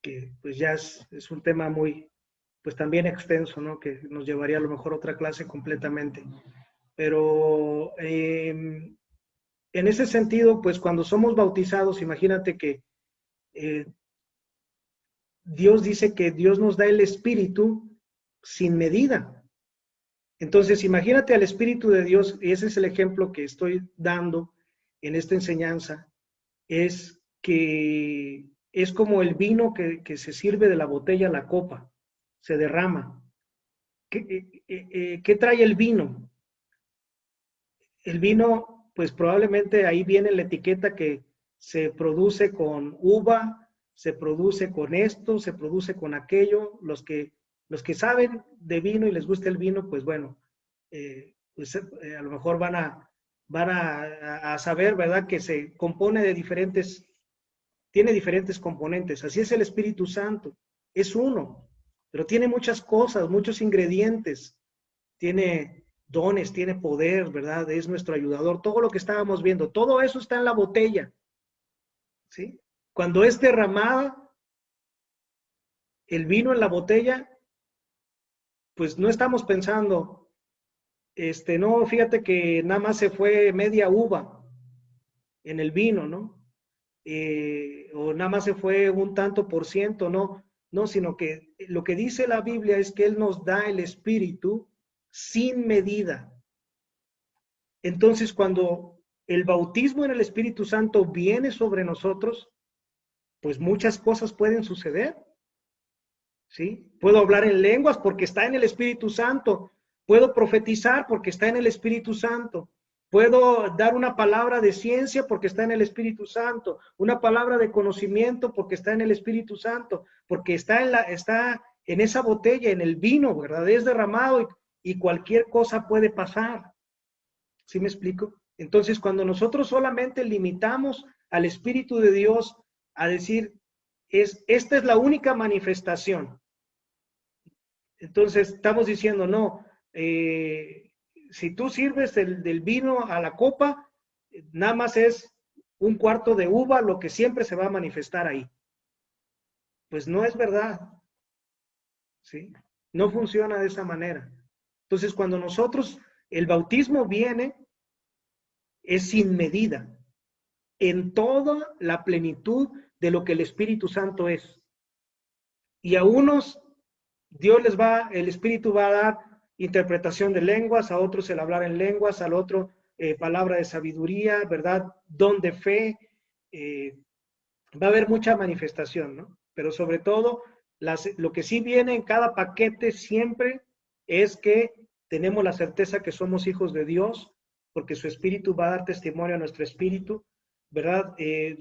que pues ya es un tema muy, pues también extenso, ¿no? Que nos llevaría a lo mejor a otra clase completamente. Pero en ese sentido, pues cuando somos bautizados, imagínate que Dios dice que Dios nos da el Espíritu sin medida. Entonces, imagínate al Espíritu de Dios, y ese es el ejemplo que estoy dando en esta enseñanza, es que es como el vino que se sirve de la botella a la copa, se derrama. ¿Qué trae el vino? El vino, pues probablemente ahí viene la etiqueta que se produce con uva, se produce con esto, se produce con aquello. Los que saben de vino y les gusta el vino, pues bueno, a lo mejor van a saber, ¿verdad? Que se compone de tiene diferentes componentes. Así es el Espíritu Santo, es uno, pero tiene muchas cosas, muchos ingredientes, tiene dones, tiene poder, ¿verdad? Es nuestro ayudador. Todo lo que estábamos viendo, todo eso está en la botella, ¿sí? Cuando es derramada el vino en la botella, pues no estamos pensando, no, fíjate que nada más se fue media uva en el vino, ¿no? O nada más se fue un tanto por ciento, no, sino que lo que dice la Biblia es que Él nos da el Espíritu sin medida. Entonces, cuando el bautismo en el Espíritu Santo viene sobre nosotros, pues muchas cosas pueden suceder, ¿sí? Puedo hablar en lenguas porque está en el Espíritu Santo, puedo profetizar porque está en el Espíritu Santo, puedo dar una palabra de ciencia porque está en el Espíritu Santo, una palabra de conocimiento porque está en el Espíritu Santo, porque está en esa botella, en el vino, ¿verdad? Es derramado y cualquier cosa puede pasar. ¿Sí me explico? Entonces, cuando nosotros solamente limitamos al Espíritu de Dios a decir, esta es la única manifestación. Entonces, estamos diciendo, no, si tú sirves del vino a la copa, nada más es un cuarto de uva lo que siempre se va a manifestar ahí. Pues no es verdad, ¿sí? No funciona de esa manera. Entonces, cuando nosotros, el bautismo viene, es sin medida, en toda la plenitud de lo que el Espíritu Santo es. Y a unos, el Espíritu va a dar interpretación de lenguas, a otros el hablar en lenguas, al otro palabra de sabiduría, ¿verdad? Don de fe. Va a haber mucha manifestación, ¿no? Pero sobre todo, lo que sí viene en cada paquete siempre es que tenemos la certeza que somos hijos de Dios, porque su Espíritu va a dar testimonio a nuestro espíritu, ¿verdad?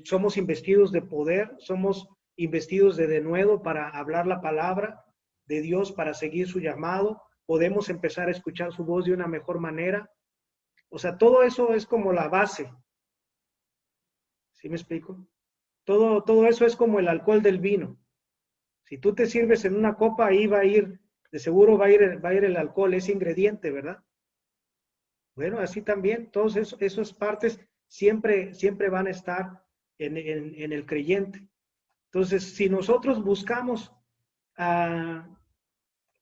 Somos investidos de poder, somos investidos de denuedo para hablar la palabra de Dios, para seguir su llamado, podemos empezar a escuchar su voz de una mejor manera. O sea, todo eso es como la base. ¿Sí me explico? Todo eso es como el alcohol del vino. Si tú te sirves en una copa, ahí va a ir, de seguro va a ir el alcohol, ese ingrediente, ¿verdad? Bueno, así también, todas esas partes siempre van a estar en el creyente. Entonces, si nosotros buscamos,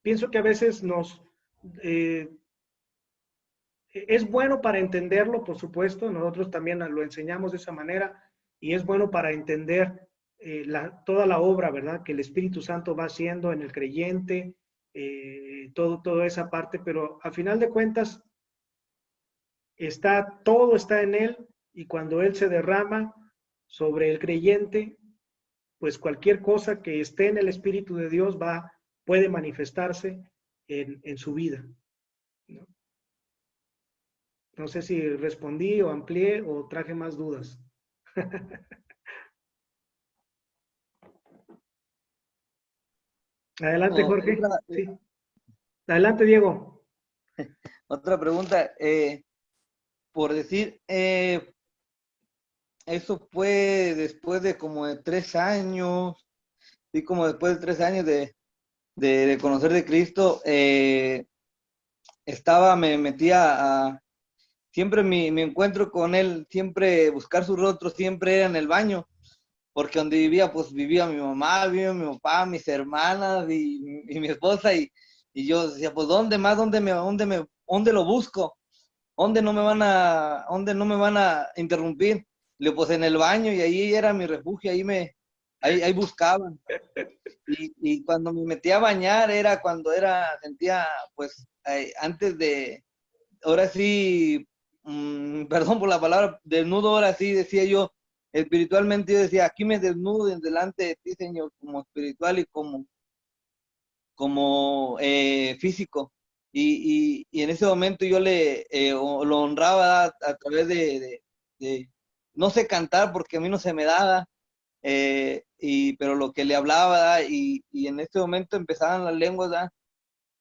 pienso que a veces es bueno para entenderlo, por supuesto, nosotros también lo enseñamos de esa manera, y es bueno para entender toda la obra, ¿verdad?, que el Espíritu Santo va haciendo en el creyente, toda esa parte, pero a final de cuentas, todo está en Él, y cuando Él se derrama sobre el creyente, pues cualquier cosa que esté en el Espíritu de Dios puede manifestarse en su vida, ¿no? No sé si respondí o amplié o traje más dudas. Adelante, No, Jorge. Sí. Adelante, Diego. otra pregunta, por decir, eso fue después de como de 3 años, sí, como después de 3 años de conocer de Cristo, me metía siempre mi encuentro con Él, siempre buscar su rostro, siempre era en el baño, porque donde vivía, pues vivía mi mamá, vivía mi papá, mis hermanas y mi esposa, y yo decía, pues ¿dónde más? ¿Dónde lo busco? ¿Dónde no me van a interrumpir? Le pues en el baño, y ahí era mi refugio, ahí buscaba. Y cuando me metía a bañar era cuando sentía, pues, antes de, ahora sí, perdón por la palabra, desnudo, ahora sí, decía yo, espiritualmente yo decía, aquí me desnudo en delante de ti, Señor, como espiritual y como físico. Y en ese momento yo lo honraba a través de- no sé cantar porque a mí no se me daba, pero lo que le hablaba, ¿verdad? Y en ese momento empezaban las lenguas, ¿verdad?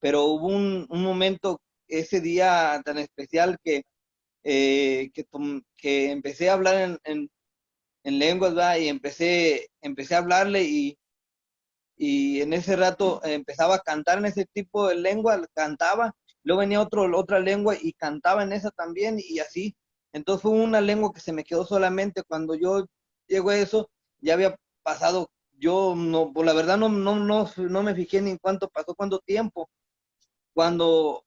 Pero hubo un momento ese día tan especial que empecé a hablar en lenguas, ¿verdad? Y empecé a hablarle y en ese rato empezaba a cantar en ese tipo de lengua, cantaba, luego venía otra lengua y cantaba en esa también y así. Entonces fue una lengua que se me quedó solamente cuando yo llego a eso, ya había pasado, yo no, pues la verdad no me fijé ni en cuánto pasó, cuánto tiempo. Cuando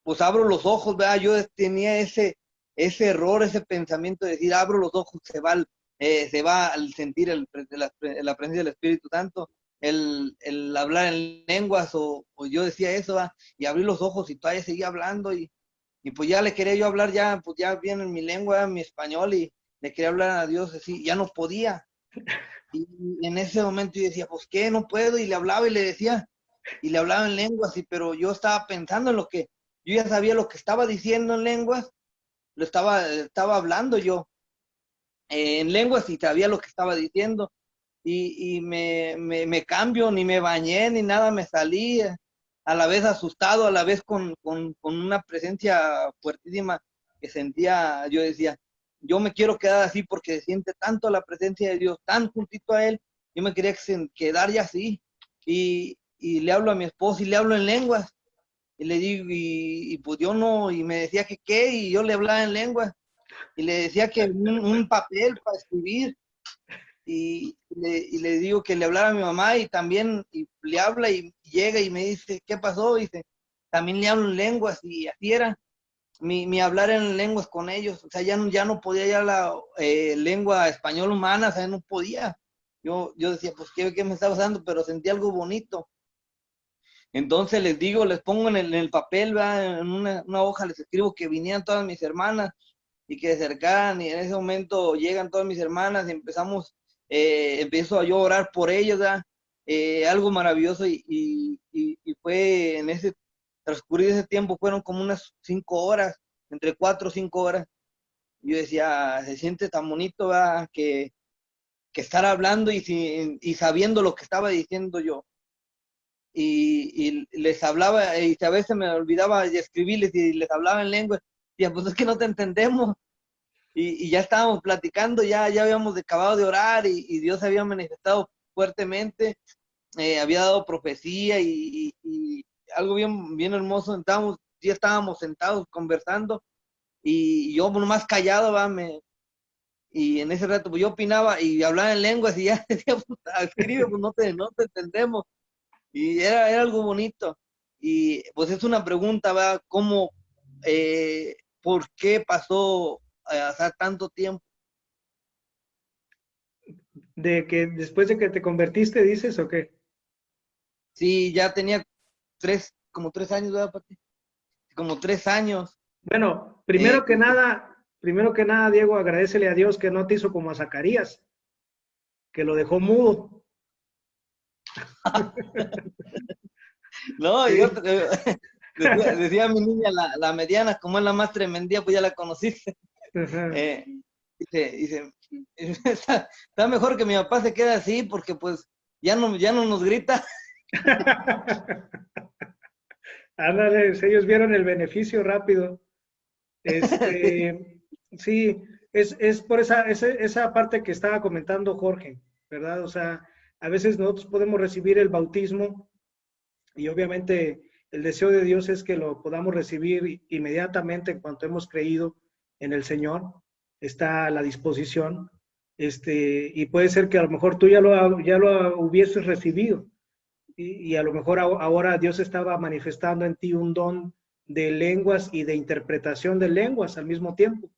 pues abro los ojos, ¿verdad? Yo tenía ese error, ese pensamiento de decir, abro los ojos, se va al sentir la presencia del Espíritu Santo, el hablar en lenguas, o yo decía eso, ¿verdad? Y abrí los ojos y todavía seguía hablando, y pues ya le quería yo hablar ya, pues ya bien en mi lengua, en mi español, y le quería hablar a Dios así, ya no podía. Y en ese momento yo decía, pues qué, no puedo, y le hablaba y le decía, y le hablaba en lenguas, pero yo estaba pensando en yo ya sabía lo que estaba diciendo en lenguas, estaba hablando yo en lenguas y sabía lo que estaba diciendo, y me cambio, ni me bañé, ni nada, me salí, a la vez asustado, a la vez con una presencia fuertísima que sentía, yo decía, yo me quiero quedar así porque se siente tanto la presencia de Dios, tan juntito a Él, yo me quería quedar ya así, y le hablo a mi esposo y le hablo en lenguas, y le digo, y pues yo no, y me decía que qué, y yo le hablaba en lenguas, y le decía que un papel para escribir, y le digo que le hablara a mi mamá, y también y le habla y llega y me dice, ¿qué pasó? Y dice, también le hablo en lenguas, y así era mi hablar en lenguas con ellos, o sea, ya no podía ya la lengua español humana, o sea, no podía. Yo decía, pues, ¿qué me está pasando? Pero sentí algo bonito. Entonces les digo, les pongo en el papel, ¿verdad? En una hoja les escribo que vinieran todas mis hermanas y que se acercaran, y en ese momento llegan todas mis hermanas y empiezo a yo orar por ellas, ¿verdad? Algo maravilloso, y fue en ese transcurrido ese tiempo, fueron como unas 5 horas, entre 4 o 5 horas. Yo decía, se siente tan bonito, ¿verdad? Que estar hablando y sabiendo lo que estaba diciendo yo. Y les hablaba, y a veces me olvidaba de escribirles y les hablaba en lengua, y pues es que no te entendemos, y ya estábamos platicando, ya habíamos acabado de orar, y Dios había manifestado fuertemente, había dado profecía, y algo bien, bien hermoso, ya estábamos sentados conversando, y yo nomás callado, y en ese rato pues yo opinaba y hablaba en lenguas, y ya decía, puta, escribe, pues no te entendemos. Y era algo bonito. Y pues es una pregunta, ¿verdad? ¿por qué pasó hace tanto tiempo? ¿De que después de que te convertiste, dices, o qué? Sí, ya tenía como 3 años, ¿verdad, Pati? Como 3 años. Bueno, Eh, primero que nada, Diego, agradecele a Dios que no te hizo como a Zacarías, que lo dejó mudo. no, Sí. yo decía mi niña, la mediana, como es la más tremendía, pues ya la conociste. Ajá. Dice, está mejor que mi papá se quede así, porque pues ya no nos grita. Ándale, ellos vieron el beneficio rápido. Sí, es por esa parte que estaba comentando Jorge, ¿verdad? O sea, a veces nosotros podemos recibir el bautismo y obviamente el deseo de Dios es que lo podamos recibir inmediatamente en cuanto hemos creído en el Señor, está a la disposición, y puede ser que a lo mejor tú ya lo hubieses recibido y a lo mejor ahora Dios estaba manifestando en ti un don de lenguas y de interpretación de lenguas al mismo tiempo.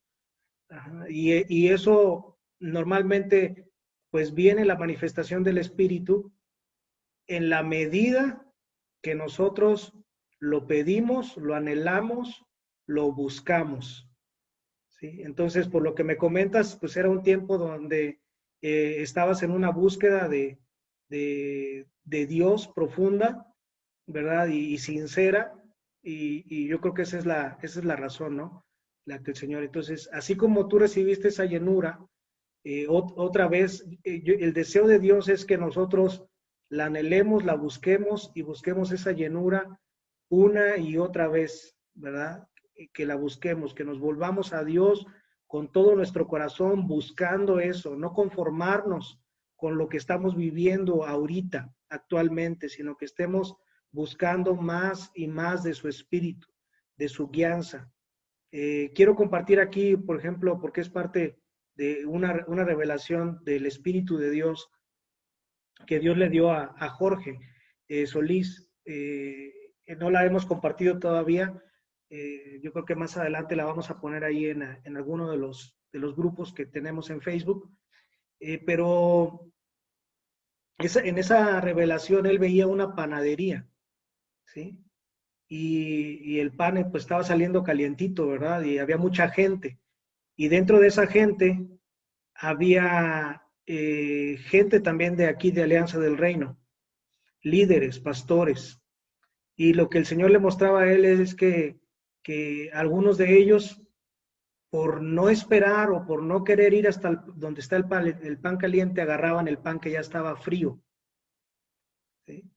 Ajá. Y eso normalmente pues viene la manifestación del Espíritu en la medida que nosotros lo pedimos, lo anhelamos, lo buscamos. ¿Sí? Entonces, por lo que me comentas, pues era un tiempo donde estabas en una búsqueda de Dios profunda, ¿verdad? Y sincera, y yo creo que esa es la razón, ¿no? La que el Señor, entonces, así como tú recibiste esa llenura, otra vez, el deseo de Dios es que nosotros la anhelemos, la busquemos y busquemos esa llenura una y otra vez, ¿verdad? Que la busquemos, que nos volvamos a Dios con todo nuestro corazón buscando eso, no conformarnos con lo que estamos viviendo ahorita, actualmente, sino que estemos buscando más y más de su espíritu, de su guianza. Quiero compartir aquí, por ejemplo, porque es parte de una revelación del Espíritu de Dios que Dios le dio a Jorge Solís. No la hemos compartido todavía. Yo creo que más adelante la vamos a poner ahí en alguno de los grupos que tenemos en Facebook. Pero en esa revelación él veía una panadería, ¿sí? Y el pan pues estaba saliendo calientito, ¿verdad? Y había mucha gente. Y dentro de esa gente había gente también de aquí de Alianza del Reino, líderes, pastores. Y lo que el Señor le mostraba a él es que algunos de ellos, por no esperar o por no querer ir hasta donde está el pan caliente, agarraban el pan que ya estaba frío. ¿Sí?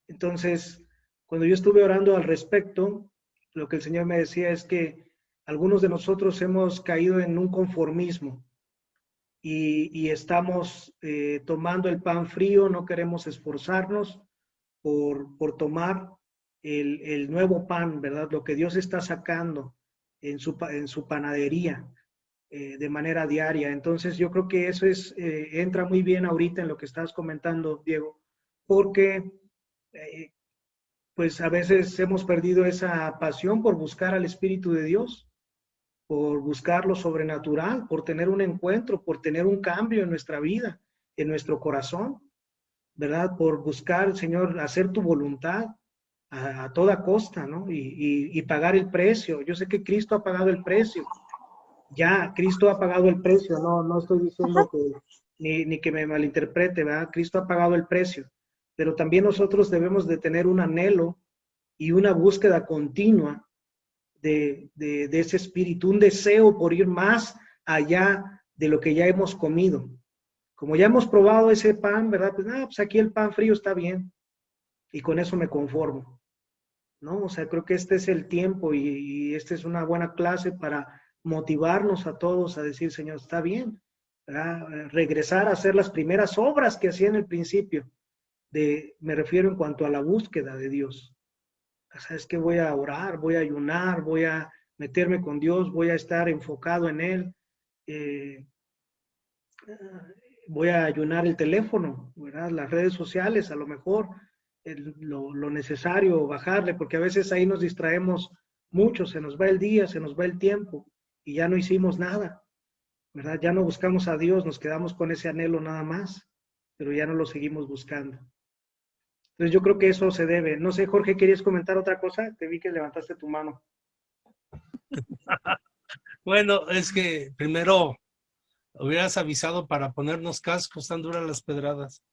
Entonces, cuando yo estuve orando al respecto, lo que el Señor me decía es que algunos de nosotros hemos caído en un conformismo y estamos tomando el pan frío, no queremos esforzarnos por tomar el nuevo pan, ¿verdad? Lo que Dios está sacando en su panadería de manera diaria. Entonces yo creo que eso entra muy bien ahorita en lo que estás comentando, Diego, porque pues a veces hemos perdido esa pasión por buscar al Espíritu de Dios, por buscar lo sobrenatural, por tener un encuentro, por tener un cambio en nuestra vida, en nuestro corazón, ¿verdad? Por buscar, Señor, hacer tu voluntad a toda costa, ¿no? Y pagar el precio. Yo sé que Cristo ha pagado el precio. Ya, Cristo ha pagado el precio. No estoy diciendo que, ni que me malinterprete, ¿verdad? Cristo ha pagado el precio. Pero también nosotros debemos de tener un anhelo y una búsqueda continua de ese espíritu, un deseo por ir más allá de lo que ya hemos comido. Como ya hemos probado ese pan, ¿verdad? Pues aquí el pan frío está bien y con eso me conformo, ¿no? O sea, creo que este es el tiempo y esta es una buena clase para motivarnos a todos a decir, Señor, está bien, ¿verdad? Regresar a hacer las primeras obras que hacía en el principio, me refiero en cuanto a la búsqueda de Dios. O sea, es que voy a orar, voy a ayunar, voy a meterme con Dios, voy a estar enfocado en Él. Voy a ayunar el teléfono, ¿verdad? Las redes sociales, a lo mejor lo necesario, bajarle, porque a veces ahí nos distraemos mucho, se nos va el día, se nos va el tiempo y ya no hicimos nada, ¿verdad? Ya no buscamos a Dios, nos quedamos con ese anhelo nada más, pero ya no lo seguimos buscando. Entonces yo creo que eso se debe. No sé, Jorge, ¿querías comentar otra cosa? Te vi que levantaste tu mano. Bueno, es que primero hubieras avisado para ponernos cascos, tan duras las pedradas.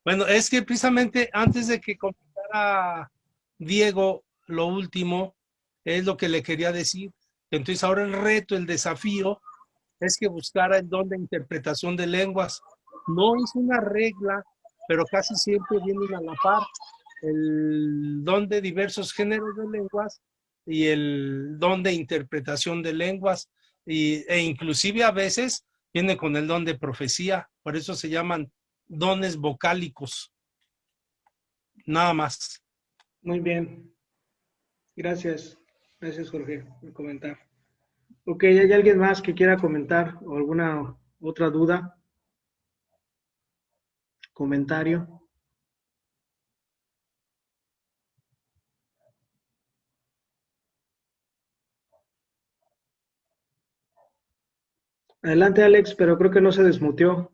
Bueno, es que precisamente antes de que comentara Diego lo último, es lo que le quería decir. Entonces ahora el reto, el desafío, es que buscara el don de interpretación de lenguas. No es una regla, pero casi siempre vienen a la par. El don de diversos géneros de lenguas y el don de interpretación de lenguas, e inclusive a veces viene con el don de profecía, por eso se llaman dones vocálicos, nada más. Muy bien. Gracias. Gracias, Jorge, por comentar. Ok, ¿hay alguien más que quiera comentar o alguna otra duda? ¿Comentario? Adelante, Alex, pero creo que no se desmuteó.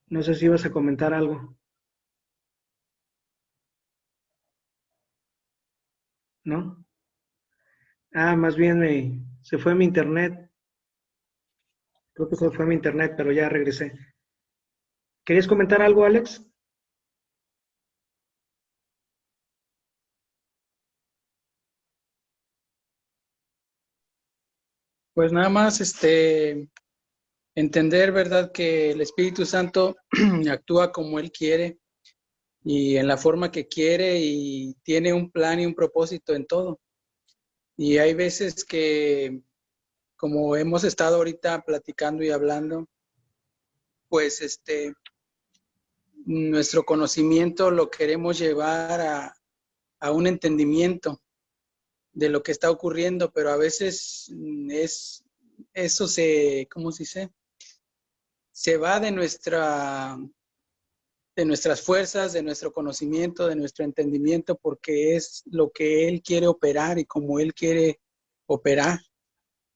No sé si ibas a comentar algo. ¿No? Ah, más bien se fue mi internet. Creo que se fue mi internet, pero ya regresé. ¿Querías comentar algo, Alex? Pues nada más entender, ¿verdad?, que el Espíritu Santo actúa como Él quiere y en la forma que quiere y tiene un plan y un propósito en todo. Y hay veces que, como hemos estado ahorita platicando y hablando, pues nuestro conocimiento lo queremos llevar a un entendimiento de lo que está ocurriendo, pero a veces eso ¿cómo se dice? Se va de nuestras fuerzas, de nuestro conocimiento, de nuestro entendimiento, porque es lo que Él quiere operar y como Él quiere operar.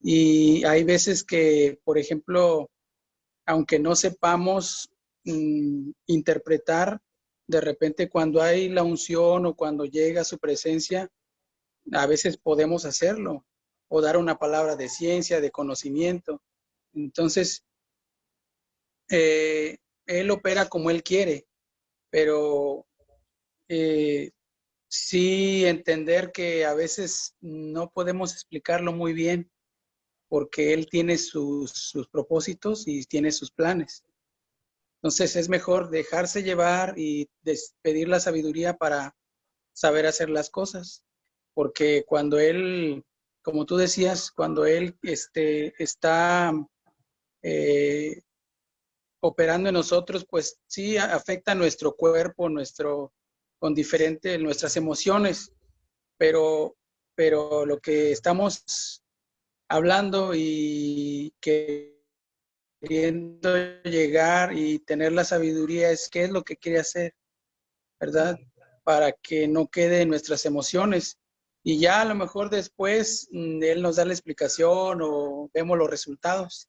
Y hay veces que, por ejemplo, aunque no sepamos interpretar, de repente cuando hay la unción o cuando llega su presencia, a veces podemos hacerlo o dar una palabra de ciencia, de conocimiento. Entonces, Él opera como Él quiere, pero sí entender que a veces no podemos explicarlo muy bien porque Él tiene sus propósitos y tiene sus planes. Entonces es mejor dejarse llevar y pedir la sabiduría para saber hacer las cosas, porque cuando Él, como tú decías, cuando Él está operando en nosotros, pues sí afecta nuestro cuerpo, con nuestras emociones, pero lo que estamos hablando y queriendo llegar y tener la sabiduría es qué es lo que quiere hacer, ¿verdad? Para que no quede en nuestras emociones. Y ya a lo mejor después Él nos da la explicación o vemos los resultados,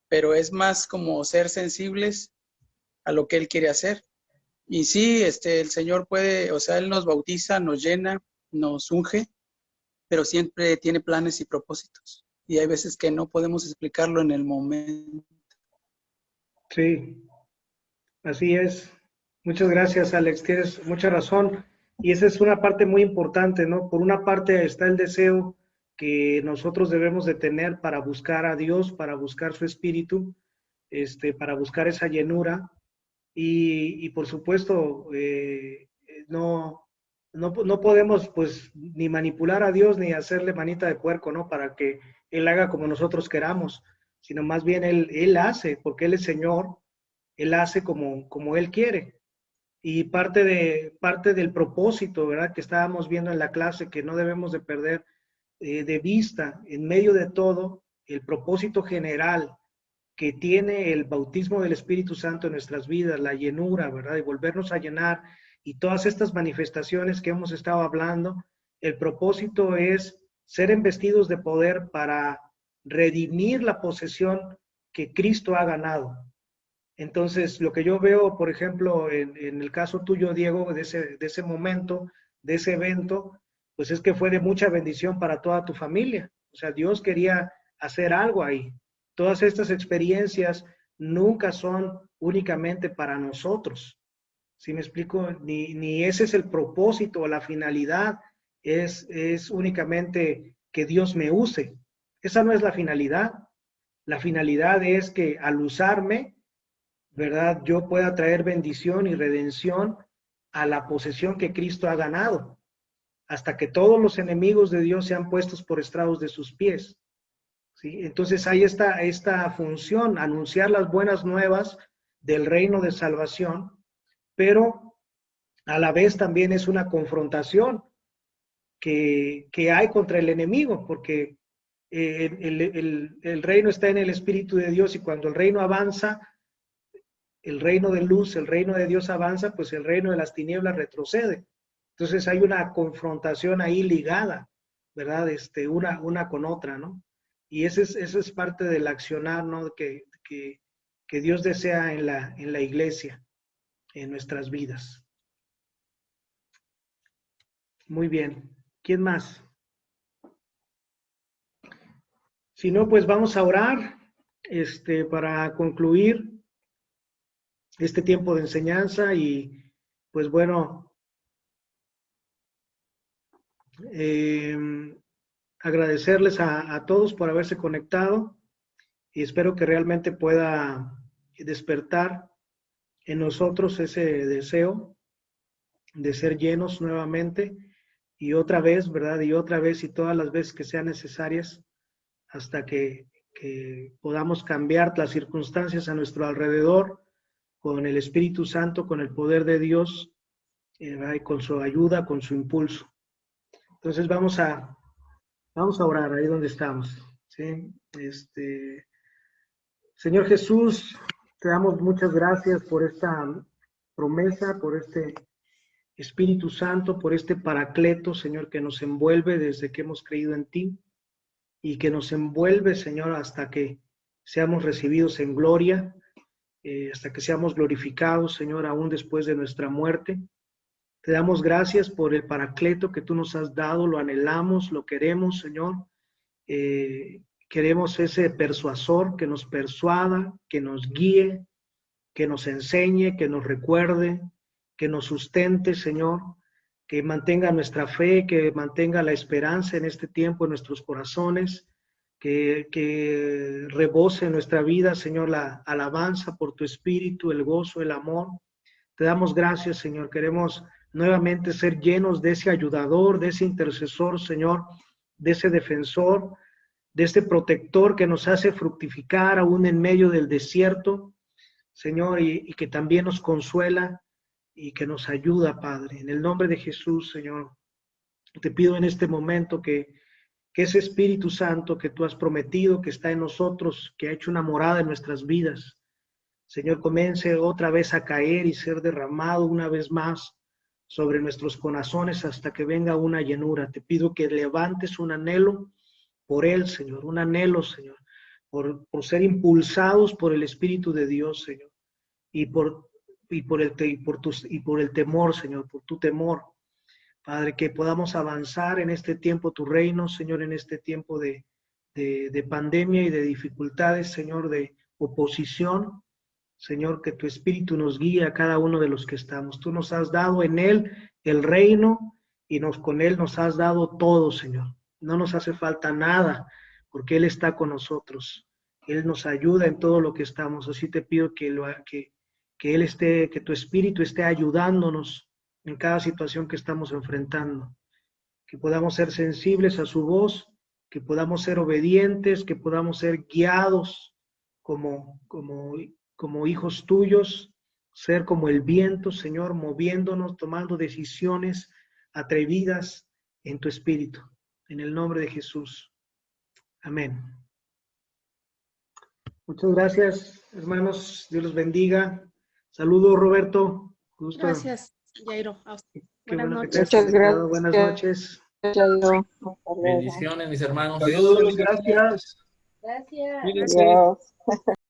pero es más como ser sensibles a lo que Él quiere hacer. Y sí, el Señor puede, o sea, Él nos bautiza, nos llena, nos unge, pero siempre tiene planes y propósitos. Y hay veces que no podemos explicarlo en el momento. Sí, así es. Muchas gracias, Alex. Tienes mucha razón. Y esa es una parte muy importante, ¿no? Por una parte está el deseo que nosotros debemos de tener para buscar a Dios, para buscar su espíritu, para buscar esa llenura. Y por supuesto, no podemos pues ni manipular a Dios ni hacerle manita de puerco, ¿no? Para que Él haga como nosotros queramos, sino más bien Él hace, porque Él es Señor, Él hace como Él quiere. Y parte del propósito, ¿verdad? Que estábamos viendo en la clase, que no debemos de perder de vista, en medio de todo, el propósito general que tiene el bautismo del Espíritu Santo en nuestras vidas, la llenura, ¿verdad? Y volvernos a llenar y todas estas manifestaciones que hemos estado hablando, el propósito es ser investidos de poder para redimir la posesión que Cristo ha ganado. Entonces, lo que yo veo, por ejemplo, en el caso tuyo, Diego, de ese momento, de ese evento, pues es que fue de mucha bendición para toda tu familia. O sea, Dios quería hacer algo ahí. Todas estas experiencias nunca son únicamente para nosotros. ¿Sí me explico? Ni ese es el propósito o la finalidad, es únicamente que Dios me use. Esa no es la finalidad. La finalidad es que al usarme, ¿verdad?, yo pueda traer bendición y redención a la posesión que Cristo ha ganado, hasta que todos los enemigos de Dios sean puestos por estrados de sus pies. ¿Sí? Entonces hay esta función, anunciar las buenas nuevas del reino de salvación, pero a la vez también es una confrontación que hay contra el enemigo, porque el reino está en el Espíritu de Dios, y cuando el reino avanza, el reino de luz, el reino de Dios avanza, pues el reino de las tinieblas retrocede. Entonces hay una confrontación ahí ligada, ¿verdad? Una con otra, ¿no? Y ese es parte del accionar, ¿no?, que Dios desea en la iglesia, en nuestras vidas. Muy bien. ¿Quién más? Si no, pues vamos a orar para concluir este tiempo de enseñanza. Y pues bueno, agradecerles a todos por haberse conectado, y espero que realmente pueda despertar en nosotros ese deseo de ser llenos nuevamente, y otra vez, ¿verdad? Y otra vez, y todas las veces que sean necesarias, hasta que podamos cambiar las circunstancias a nuestro alrededor con el Espíritu Santo, con el poder de Dios, y con su ayuda, con su impulso. Entonces vamos a orar ahí donde estamos, ¿sí? Señor Jesús, te damos muchas gracias por esta promesa, por este Espíritu Santo, por este Paracleto, Señor, que nos envuelve desde que hemos creído en ti, y que nos envuelve, Señor, hasta que seamos recibidos en gloria, hasta que seamos glorificados, Señor, aún después de nuestra muerte. Te damos gracias por el Paracleto que tú nos has dado, lo anhelamos, lo queremos, Señor. Queremos ese persuasor que nos persuada, que nos guíe, que nos enseñe, que nos recuerde, que nos sustente, Señor, que mantenga nuestra fe, que mantenga la esperanza en este tiempo en nuestros corazones, que rebose en nuestra vida, Señor, la alabanza por tu Espíritu, el gozo, el amor. Te damos gracias, Señor. Queremos nuevamente ser llenos de ese ayudador, de ese intercesor, Señor, de ese defensor, de este protector que nos hace fructificar aún en medio del desierto, Señor, y que también nos consuela y que nos ayuda, Padre. En el nombre de Jesús, Señor, te pido en este momento que ese Espíritu Santo que tú has prometido, que está en nosotros, que ha hecho una morada en nuestras vidas, Señor, comience otra vez a caer y ser derramado una vez más sobre nuestros corazones hasta que venga una llenura. Te pido que levantes un anhelo por Él, Señor, un anhelo, Señor, por ser impulsados por el Espíritu de Dios, Señor, y por el temor, Señor, por tu temor, Padre, que podamos avanzar en este tiempo tu reino, Señor, en este tiempo de pandemia y de dificultades, Señor, de oposición. Señor, que tu Espíritu nos guíe a cada uno de los que estamos. Tú nos has dado en Él el reino, y con Él nos has dado todo, Señor. No nos hace falta nada, porque Él está con nosotros. Él nos ayuda en todo lo que estamos. Así te pido que tu Espíritu esté ayudándonos en cada situación que estamos enfrentando. Que podamos ser sensibles a su voz, que podamos ser obedientes, que podamos ser guiados como hijos tuyos, ser como el viento, Señor, moviéndonos, tomando decisiones atrevidas en tu Espíritu. En el nombre de Jesús. Amén. Muchas gracias, hermanos. Dios los bendiga. Saludos, Roberto. Gusto. Gracias. Jairo. A usted. Qué Buenas bueno que te noches. hayas Muchas conectado. Buenas gracias. noches. Jairo. Hasta luego. Bendiciones, mis hermanos. Saludos, gracias. Gracias. Cuídense. Adiós.